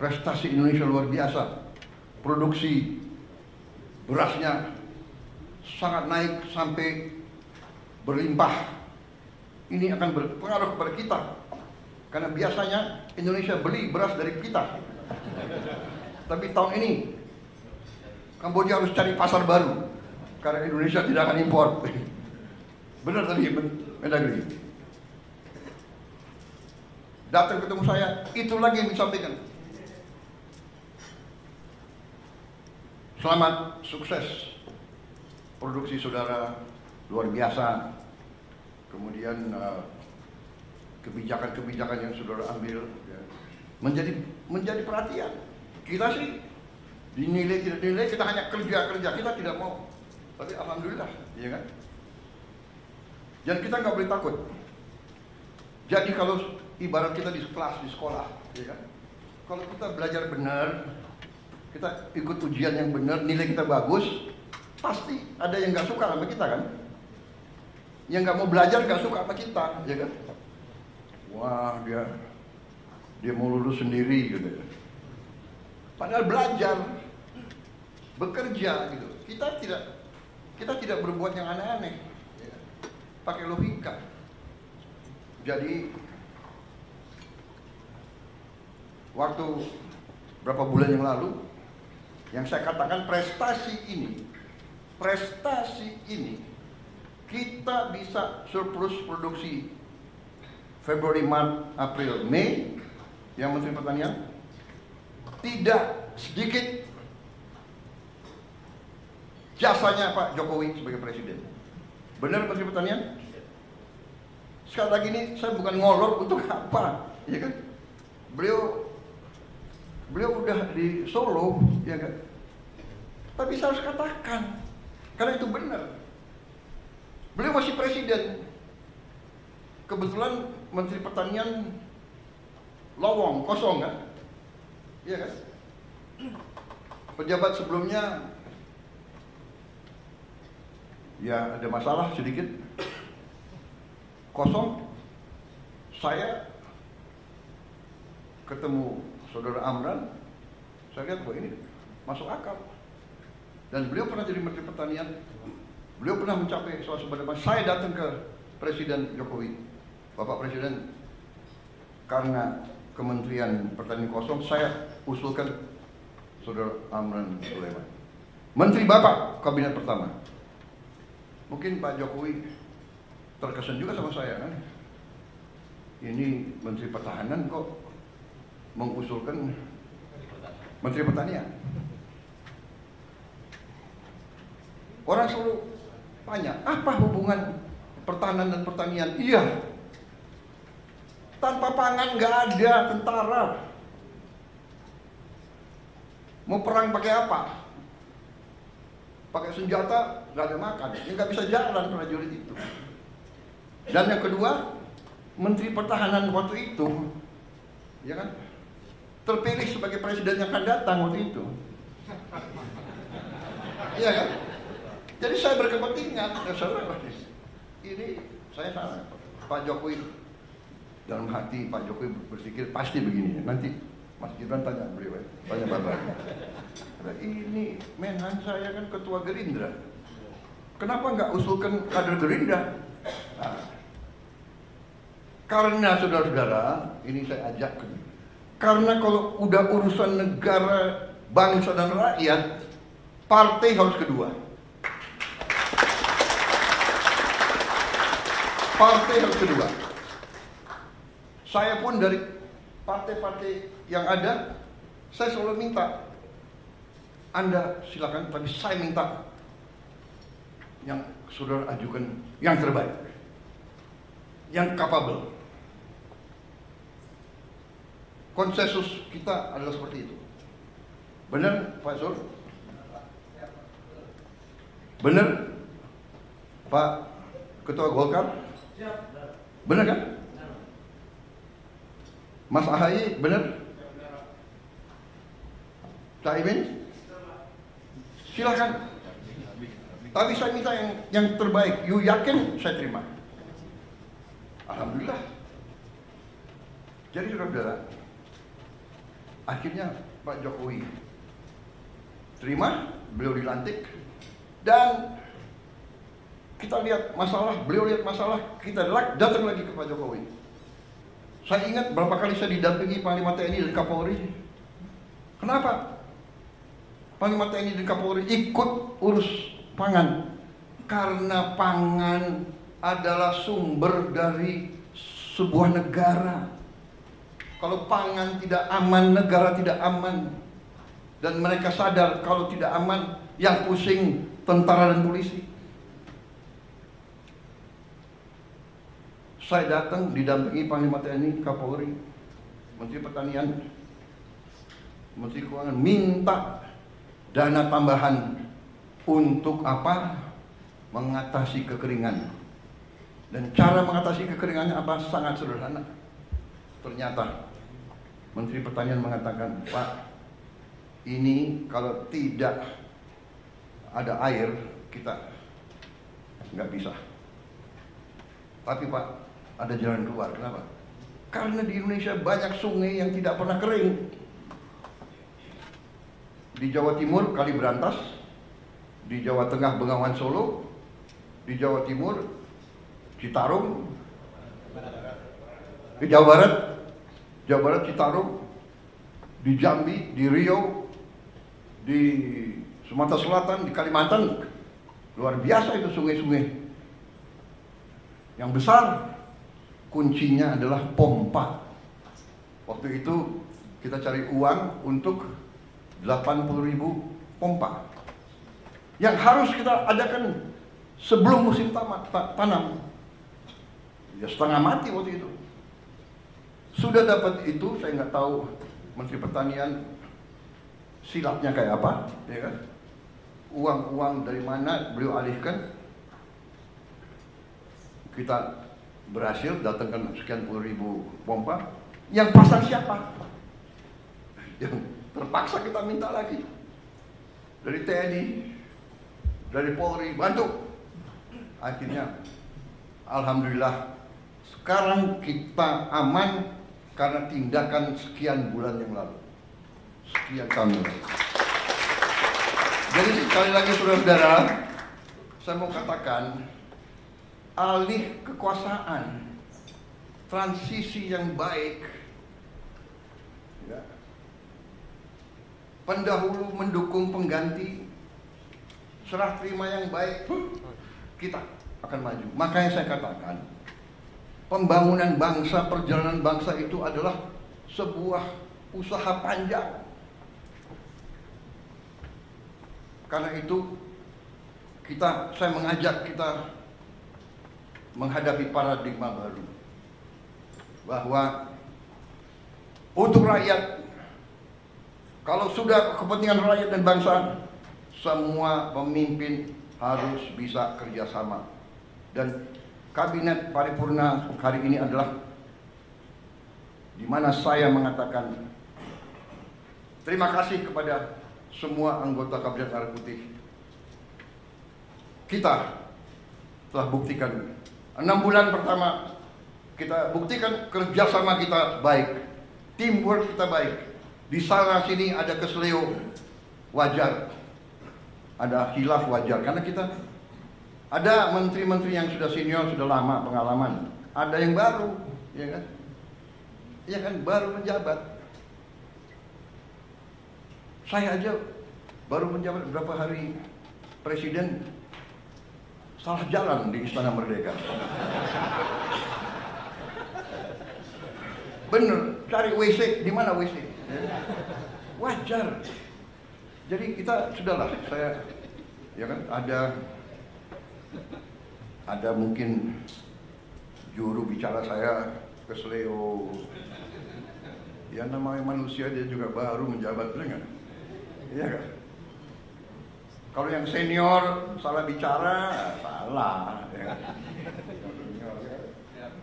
prestasi Indonesia luar biasa. Produksi berasnya sangat naik sampai berlimpah. Ini akan berpengaruh kepada kita. Karena biasanya Indonesia beli beras dari kita. Tapi tahun ini Kamboja harus cari pasar baru. Karena Indonesia tidak akan impor. Benar tadi Mendagri. Datang ketemu saya, itu lagi yang disampaikan. Selamat, sukses. Produksi saudara luar biasa. Kemudian kebijakan-kebijakan yang saudara ambil ya, menjadi perhatian. Kita sih dinilai tidak dinilai, kita hanya kerja, kita tidak mau. Tapi alhamdulillah, ya kan? Dan kita nggak boleh takut. Jadi kalau ibarat kita di kelas, di sekolah, ya kan? Kalau kita belajar benar, kita ikut ujian yang benar, nilai kita bagus, pasti ada yang nggak suka sama kita kan? Yang nggak mau belajar nggak suka sama kita, ya kan? Wah dia mau lulus sendiri gitu. Padahal belajar, bekerja gitu. Kita tidak berbuat yang aneh-aneh, ya. Pakai logika. Jadi waktu berapa bulan yang lalu, yang saya katakan prestasi ini kita bisa surplus produksi Februari, Maret, April, Mei, yang Menteri Pertanian tidak sedikit jasanya Pak Jokowi sebagai Presiden. Benar Menteri Pertanian? Sekali lagi ini saya bukan ngolor untuk apa, ya kan? Beliau udah di Solo, ya kan? Tapi saya harus katakan, karena itu benar. Beliau masih Presiden. Kebetulan Menteri Pertanian lowong, kosong kan? Iya kan? Pejabat sebelumnya ya ada masalah sedikit, kosong. Saya ketemu Saudara Amran, saya lihat bahwa ini masuk akal. Dan beliau pernah jadi Menteri Pertanian, beliau pernah mencapai swasembada. Saya datang ke Presiden Jokowi, Bapak Presiden, karena Kementerian Pertanian kosong, saya usulkan Saudara Amran Sulaiman, Menteri Bapak Kabinet pertama. Mungkin Pak Jokowi terkesan juga sama saya kan, ini Menteri Pertahanan kok mengusulkan Menteri Pertanian. Orang selalu tanya, apa hubungan pertahanan dan pertanian? Iya, tanpa pangan nggak ada tentara. Mau perang pakai apa? Pakai senjata, nggak ada makan, ya nggak bisa jalan prajurit itu. Dan yang kedua, Menteri Pertahanan waktu itu, ya kan, terpilih sebagai presiden yang akan datang waktu itu. Iya kan? Jadi saya berkepentingan, ini saya salah. Pak Jokowi, dalam hati Pak Jokowi berpikir pasti begini. Nanti Mas Gibran tanya beliau, tanya Bapak. Ini Menhan saya kan ketua Gerindra, kenapa nggak usulkan kader Gerindra? Nah, karena saudara-saudara, ini saya ajak, karena kalau udah urusan negara, bangsa dan rakyat, partai harus kedua. Partai harus kedua. Saya pun dari partai-partai yang ada, saya selalu minta, Anda silakan, tapi saya minta yang saudara ajukan yang terbaik, yang capable. Konsensus kita adalah seperti itu. Benar Pak Sur? Benar Pak Ketua Golkar? Benar kan? Mas Ahaye benar? Caimin? Silahkan. Tapi saya minta yang terbaik. You yakin? Saya terima. Alhamdulillah. Jadi saudara-saudara, akhirnya Pak Jokowi terima, beliau dilantik, dan Kita lihat masalah, beliau lihat masalah, kita datang lagi ke Pak Jokowi. Saya ingat berapa kali saya didampingi Panglima TNI dan Kapolri. Kenapa? Panglima TNI dan Kapolri ikut urus pangan. Karena pangan adalah sumber dari sebuah negara. Kalau pangan tidak aman, negara tidak aman. Dan mereka sadar kalau tidak aman, yang pusing tentara dan polisi. Saya datang didampingi Panglima TNI, Kapolri, Menteri Pertanian, Menteri Keuangan, minta dana tambahan untuk apa? Mengatasi kekeringan. Dan cara mengatasi kekeringannya apa? Sangat sederhana. Ternyata Menteri Pertanian mengatakan, Pak, ini kalau tidak ada air kita nggak bisa. Tapi Pak, ada jalan keluar. Kenapa? Karena di Indonesia banyak sungai yang tidak pernah kering. Di Jawa Timur Kali Berantas, di Jawa Tengah Bengawan Solo, di Jawa Timur Citarum, di Jawa Barat Citarum, di Jambi, di Riau, di Sumatera Selatan, di Kalimantan, luar biasa itu sungai-sungai yang besar. Kuncinya adalah pompa. Waktu itu kita cari uang untuk 80.000 pompa yang harus kita adakan sebelum musim tanam. Ya setengah mati waktu itu. Sudah dapat itu, saya nggak tahu Menteri Pertanian silapnya kayak apa, ya kan? Uang-uang dari mana beliau alihkan? Kita berhasil datangkan sekian puluh ribu pompa. Yang pasang siapa? Yang terpaksa kita minta lagi dari TNI, dari Polri, bantu. Akhirnya alhamdulillah sekarang kita aman karena tindakan sekian bulan yang lalu, sekian tahun. Jadi sekali lagi saudara-saudara, saya mau katakan, alih kekuasaan, transisi yang baik, ya, pendahulu mendukung pengganti, serah terima yang baik, kita akan maju. Makanya saya katakan, pembangunan bangsa, perjalanan bangsa itu adalah sebuah usaha panjang. Karena itu saya mengajak kita menghadapi paradigma baru, bahwa untuk rakyat, kalau sudah kepentingan rakyat dan bangsa, semua pemimpin harus bisa kerjasama. Dan kabinet paripurna hari ini adalah di mana saya mengatakan terima kasih kepada semua anggota Kabinet Merah Putih. Kita telah buktikan 6 bulan pertama, kita buktikan kerjasama kita baik, teamwork kita baik. Di sana sini ada keseleo, wajar. Ada khilaf, wajar. Karena kita ada menteri-menteri yang sudah senior, sudah lama pengalaman. Ada yang baru, ya kan? Ya kan, baru menjabat. Saya aja baru menjabat berapa hari presiden, salah jalan di Istana Merdeka. Bener, cari WC, di mana WC? Wajar. Jadi kita sudahlah, saya ya kan ada mungkin juru bicara saya keseleo. Ya namanya manusia, dia juga baru menjabat, benar nggak? Iya kan? Kalau yang senior salah bicara, salah. Ya.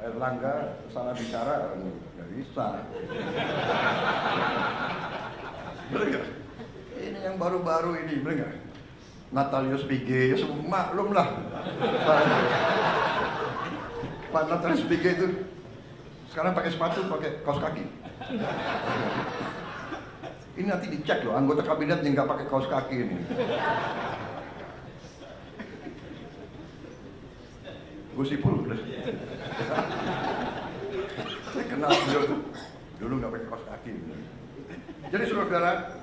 Erlangga salah bicara, nggak bisa. Bener nggak? Ini yang baru-baru ini, bener nggak? Natalius Pigai, ya semua maklum lah. Pak Natalius Pigai itu sekarang pakai sepatu, pakai kaos kaki. Ini nanti dicek loh, anggota kabinet yang nggak pakai kaos kaki ini. Gus Ipul udah. Saya kenal beliau tuh. Dulu nggak pakai kaos kaki. Jadi saudara,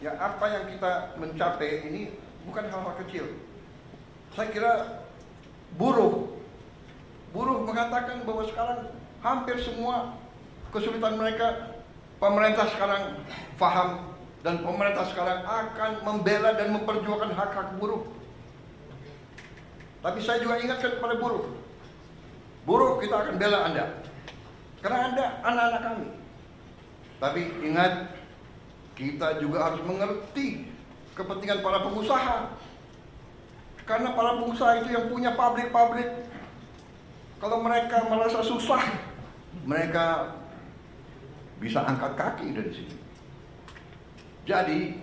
ya apa yang kita mencapai ini bukan hal-hal kecil. Saya kira buruh mengatakan bahwa sekarang hampir semua kesulitan mereka pemerintah sekarang paham, dan pemerintah sekarang akan membela dan memperjuangkan hak-hak buruh. Tapi saya juga ingatkan kepada buruh kita akan bela Anda karena Anda anak-anak kami. Tapi ingat, kita juga harus mengerti kepentingan para pengusaha, karena para pengusaha itu yang punya pabrik-pabrik. Kalau mereka merasa susah, mereka bisa angkat kaki dari sini. Jadi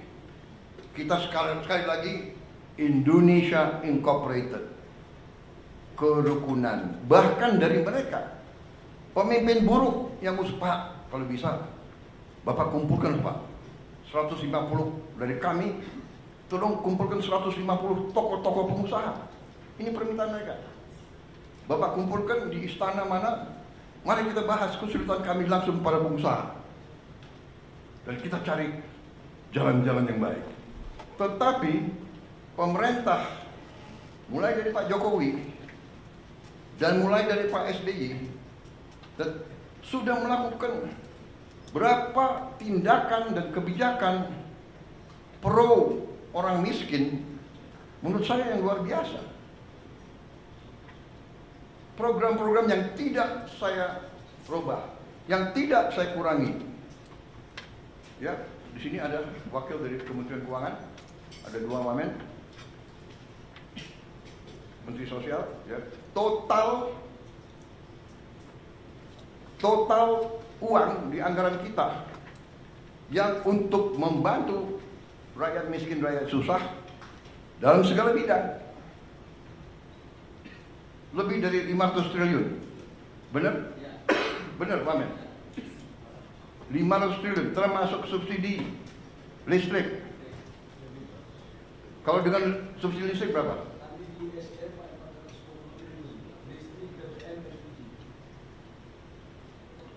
kita sekali lagi Indonesia Incorporated, kerukunan. Bahkan dari mereka pemimpin buruh yang Pak, kalau bisa Bapak kumpulkan Pak 150 dari kami, tolong kumpulkan 150 tokoh-tokoh pengusaha. Ini permintaan mereka. Bapak kumpulkan di istana mana, mari kita bahas kesulitan kami langsung para pengusaha, dan kita cari jalan-jalan yang baik. Tetapi pemerintah mulai dari Pak Jokowi dan mulai dari Pak SBY sudah melakukan berapa tindakan dan kebijakan pro orang miskin, menurut saya yang luar biasa. Program-program yang tidak saya rubah, yang tidak saya kurangi. Ya, di sini ada wakil dari Kementerian Keuangan, ada 2 wamen, Menteri Sosial, ya. Total uang di anggaran kita yang untuk membantu rakyat miskin, rakyat susah dalam segala bidang lebih dari 500 triliun. Benar? Benar, Pak Men? 500 triliun termasuk subsidi listrik. Kalau dengan subsidi listrik berapa?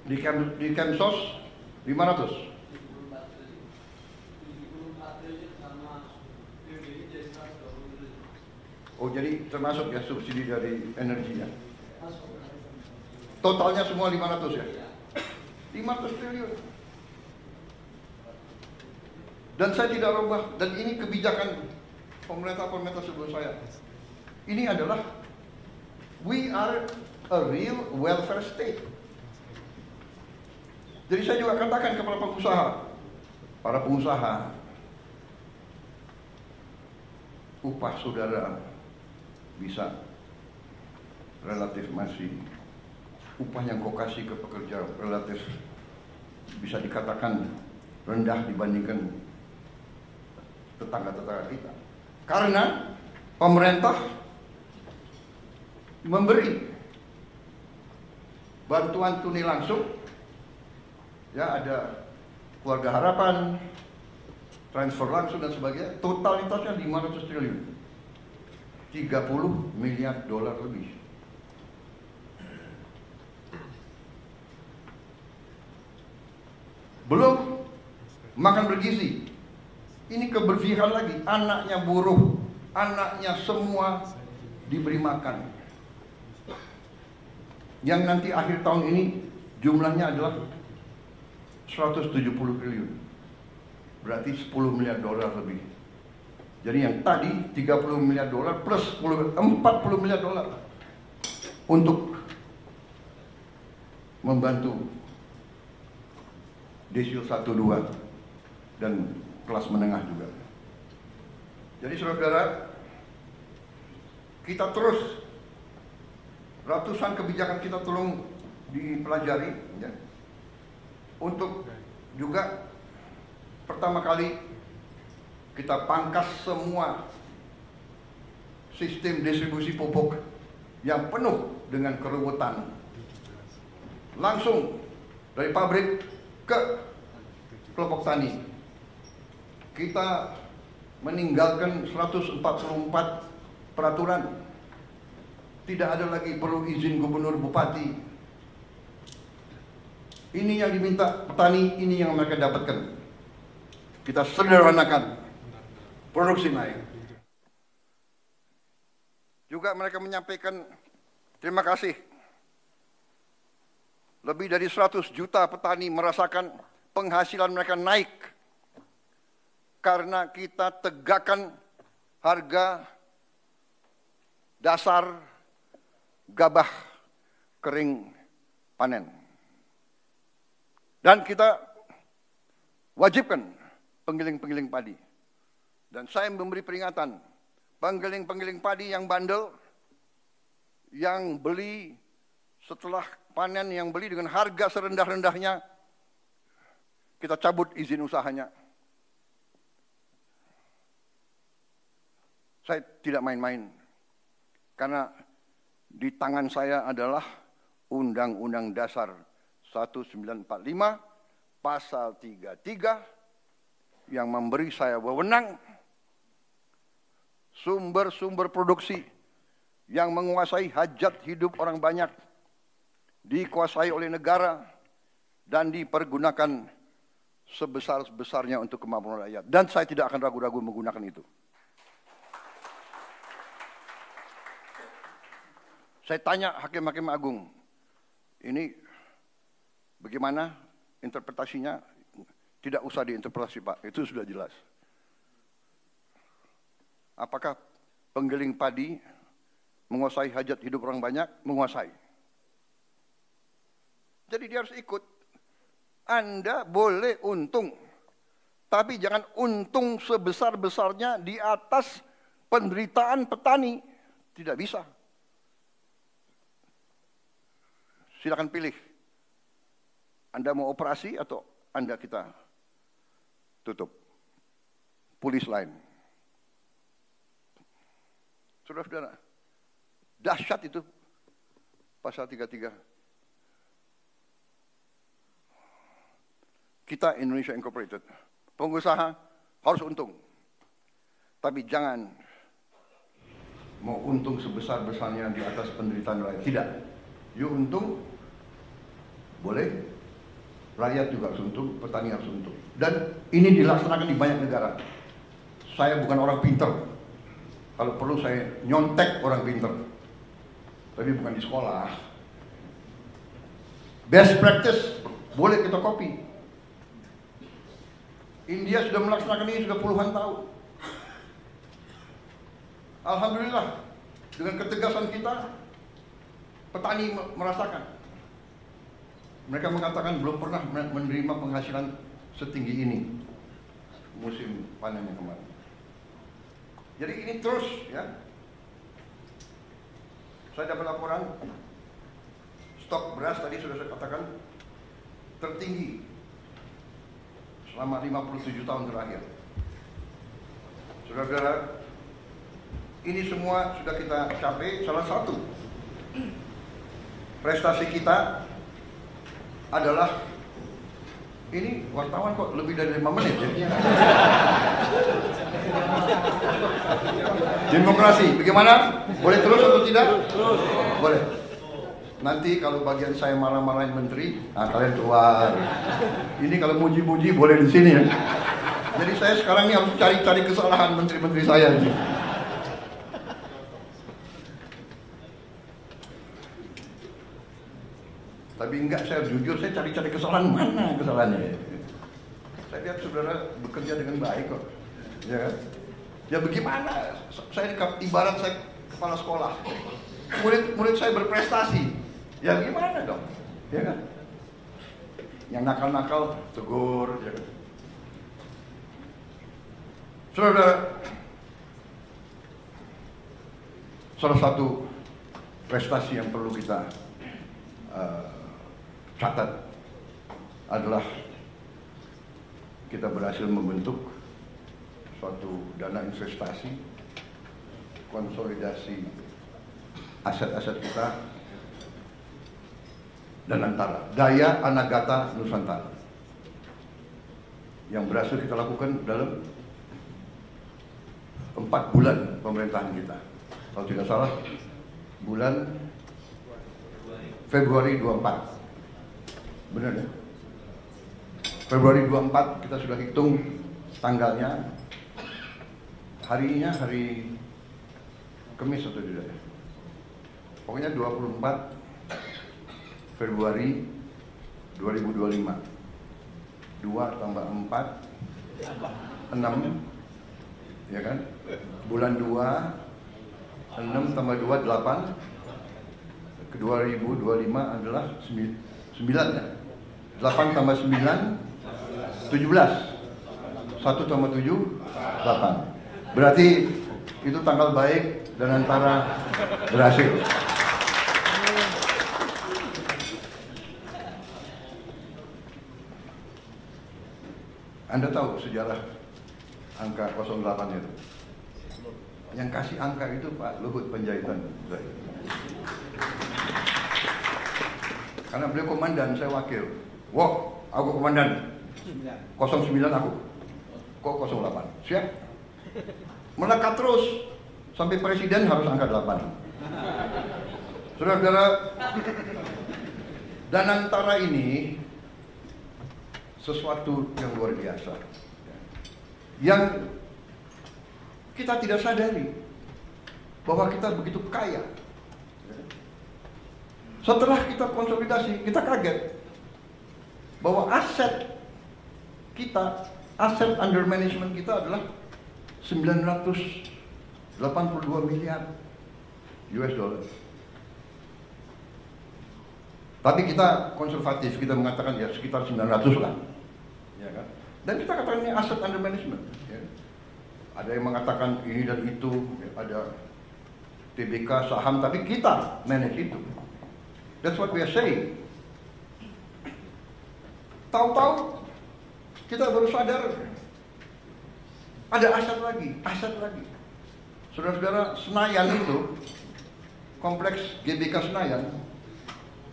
Di Kemsos 500. Oh, jadi termasuk ya subsidi dari energinya. Totalnya semua 500 ya? 500 triliun. Dan saya tidak rubah, dan ini kebijakan pemerintah sebelum saya. Ini adalah, we are a real welfare state. Jadi saya juga katakan kepada para pengusaha, upah saudara bisa relatif masih, upah yang kau kasih ke pekerja relatif bisa dikatakan rendah dibandingkan tetangga-tetangga kita. Karena pemerintah memberi bantuan tunai langsung, ya, ada Keluarga Harapan, transfer langsung dan sebagainya, totalitasnya 500 triliun. 30 miliar dolar lebih. Belum makan bergizi. Ini keberpihakan lagi, anaknya buruh, anaknya semua diberi makan. Yang nanti akhir tahun ini jumlahnya adalah 170 triliun. Berarti 10 miliar dolar lebih. Jadi yang tadi 30 miliar dolar plus 40 miliar dolar untuk membantu desil 1, 2 dan kelas menengah juga. Jadi saudara, kita terus, ratusan kebijakan kita tolong dipelajari, ya, untuk juga pertama kali kita pangkas semua sistem distribusi pupuk yang penuh dengan keruwetan. Langsung dari pabrik ke kelompok tani. Kita meninggalkan 144 peraturan Tidak ada lagi perlu izin gubernur, bupati. Ini yang diminta petani, ini yang mereka dapatkan. Kita sederhanakan, produksi naik. Juga mereka menyampaikan terima kasih. Lebih dari 100 juta petani merasakan penghasilan mereka naik karena kita tegakkan harga dasar gabah kering panen. Dan kita wajibkan penggiling-penggiling padi. Dan saya memberi peringatan, penggiling-penggiling padi yang bandel, yang beli setelah panen, yang beli dengan harga serendah-rendahnya, kita cabut izin usahanya. Saya tidak main-main, karena di tangan saya adalah Undang-Undang Dasar 1945, Pasal 33, yang memberi saya wewenang sumber-sumber produksi yang menguasai hajat hidup orang banyak, dikuasai oleh negara, dan dipergunakan sebesar-besarnya untuk kemampuan rakyat. Dan saya tidak akan ragu-ragu menggunakan itu. Saya tanya hakim-hakim agung, ini bagaimana interpretasinya? Tidak usah diinterpretasi, Pak, itu sudah jelas. Apakah penggiling padi menguasai hajat hidup orang banyak? Menguasai. Jadi dia harus ikut. Anda boleh untung, tapi jangan untung sebesar-besarnya di atas penderitaan petani. Tidak bisa. Silakan pilih. Anda mau operasi atau Anda kita tutup. Polis lain. Saudara-saudara, dahsyat itu pasal 33. Kita Indonesia Incorporated, pengusaha harus untung. Tapi jangan mau untung sebesar-besarnya di atas penderitaan rakyat. Tidak. You untung, boleh, rakyat juga harus untung, petani harus untung. Dan ini dilaksanakan di banyak negara. Saya bukan orang pinter. Kalau perlu saya nyontek orang pinter. Tapi bukan di sekolah. Best practice, boleh kita copy. India sudah melaksanakan ini sudah puluhan tahun. Alhamdulillah, dengan ketegasan kita, petani merasakan. Mereka mengatakan belum pernah menerima penghasilan setinggi ini musim panen yang kemarin. Jadi ini terus, ya. Saya dapat laporan stok beras tadi sudah saya katakan tertinggi selama 57 tahun terakhir. Saudara-saudara, ini semua sudah kita capai. Salah satu prestasi kita adalah, ini wartawan kok lebih dari 5 menit ya. Demokrasi, bagaimana? Boleh terus atau tidak? Terus. Boleh. Nanti kalau bagian saya marah-marahin menteri, nah kalian keluar. Ini kalau muji-muji boleh di sini ya. Jadi saya sekarang ini harus cari-cari kesalahan menteri-menteri saya ini. Tapi enggak, saya jujur, saya cari-cari kesalahan, mana kesalahannya. Saya lihat saudara bekerja dengan baik kok. Ya kan? Ya bagaimana? Saya ibarat saya kepala sekolah. Murid saya berprestasi. Ya gimana dong? Ya kan? Yang nakal-nakal tegur, ya kan? Saudara, salah satu prestasi yang perlu kita catat adalah kita berhasil membentuk suatu dana investasi, konsolidasi aset-aset kita, dan antara Daya Anagata Nusantara yang berhasil kita lakukan dalam 4 bulan pemerintahan kita. Kalau tidak salah bulan Februari 24. Benar ya? Februari 24 kita sudah hitung tanggalnya. Harinya hari Kamis atau tidak ya? Pokoknya 24 Februari 2025. 2 tambah 4 6, ya kan? Bulan 2 6 tambah 2 8. Ke 2025 adalah 9 ya. 8 tambah 9 17. 1 tambah 7 8. Berarti itu tanggal baik dan antara berhasil. Anda tahu sejarah angka 08 itu? Yang kasih angka itu Pak Luhut Panjaitan. Karena beliau komandan, saya wakil. Wah, aku komandan. 09 aku. Kok 08? Siap. Melekat terus. Sampai presiden harus angka 8. Saudara-saudara, dan antara ini sesuatu yang luar biasa. Yang kita tidak sadari bahwa kita begitu kaya. Setelah kita konsolidasi, kita kaget bahwa aset kita, aset under management kita adalah 982 miliar US dollar. Tapi kita konservatif, kita mengatakan ya sekitar 900 lah, ya kan? Dan kita katakan ini aset under management. Ya. Ada yang mengatakan ini dan itu, ya, ada TBK saham, tapi kita manage itu. That's what we are saying. Tahu-tahu kita baru sadar ada aset lagi. Saudara-saudara, Senayan itu, kompleks GBK Senayan,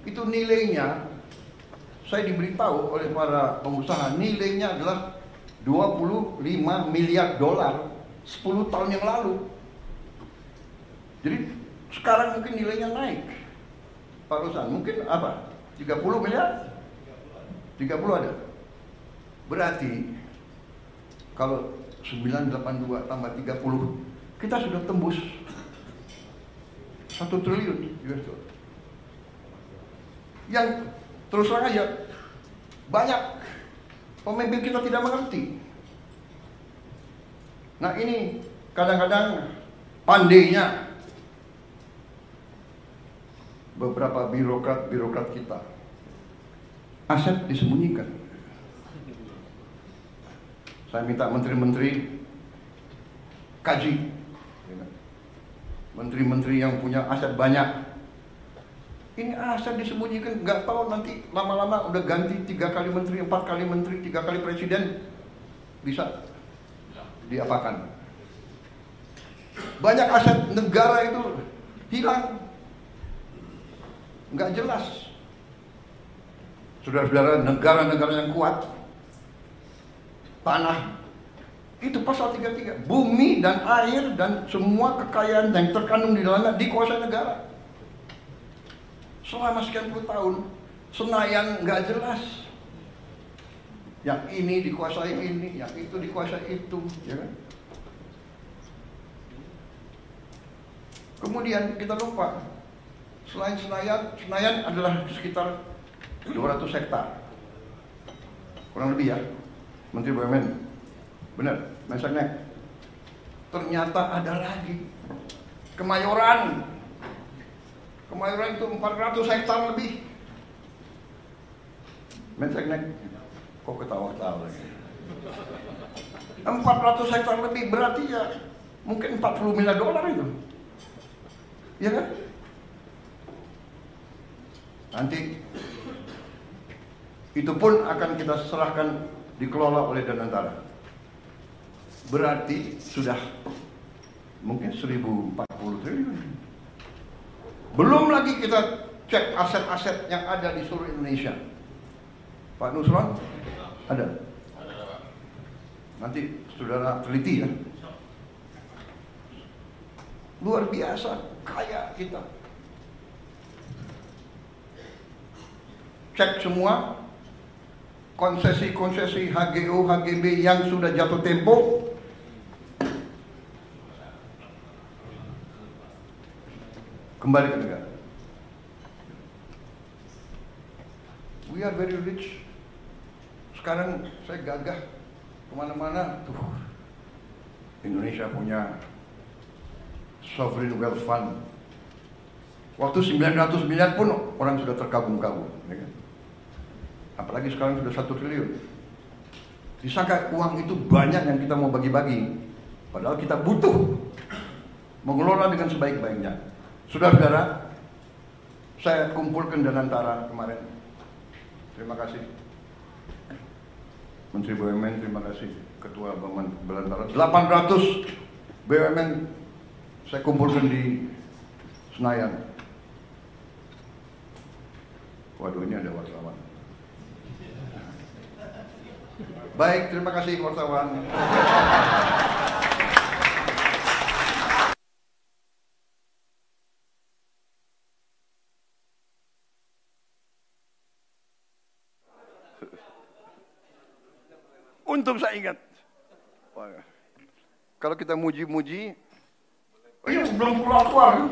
itu nilainya, saya diberitahu oleh para pengusaha, nilainya adalah 25 miliar dolar 10 tahun yang lalu. Jadi sekarang mungkin nilainya naik. Pak Rosan, mungkin apa? 30 miliar? 30 ada. Berarti kalau 982 tambah 30, kita sudah tembus 1 triliun US dollar. Yang terus terang aja, banyak pemimpin kita tidak mengerti. Nah ini kadang-kadang pandainya beberapa birokrat kita, aset disembunyikan. Saya minta menteri-menteri kaji, menteri-menteri yang punya aset banyak. Ini aset disembunyikan, nggak tahu nanti lama-lama udah ganti 3 kali menteri, 4 kali menteri, 3 kali presiden, bisa diapakan. Banyak aset negara itu hilang, nggak jelas. Saudara-saudara, negara-negara yang kuat, tanah, itu pasal 33, bumi dan air dan semua kekayaan yang terkandung di dalamnya dikuasai negara. Selama sekian puluh tahun, Senayan nggak jelas. Yang ini dikuasai ini, yang itu dikuasai itu, ya kan? Kemudian kita lupa, selain Senayan adalah sekitar 200 hektar, kurang lebih ya, Menteri BUMN, benar, Mensesnek. Ternyata ada lagi, Kemayoran itu 400 hektar lebih. Mensesnek, kok ketawa-ketawa lagi? 400 hektar lebih, berarti ya mungkin 40 miliar dolar itu, ya kan? Nanti itu pun akan kita serahkan, dikelola oleh Danantara. Berarti sudah mungkin 1040 triliun. Belum lagi kita cek aset-aset yang ada di seluruh Indonesia. Pak Nusron, ada? Nanti saudara teliti ya. Luar biasa kaya kita. cek semua konsesi-konsesi HGO, HGB yang sudah jatuh tempo. Kembali ke negara. We are very rich. Sekarang saya gagah kemana-mana tuh. Indonesia punya sovereign wealth fund. Waktu 900 miliar pun orang sudah terkagum-kagum. Ya kan? Apalagi sekarang sudah 1 triliun. Disangka uang itu banyak yang kita mau bagi-bagi. Padahal kita butuh mengelola dengan sebaik-baiknya. Saudara-saudara, saya kumpulkan Danantara kemarin. Terima kasih. Menteri BUMN, terima kasih. Ketua Belantara. 800 BUMN saya kumpulkan di Senayan. Waduh, ini ada wartawan. Baik, terima kasih wartawan. Untung saya ingat. Wah, kalau kita muji-muji, oh iya, belum keluar.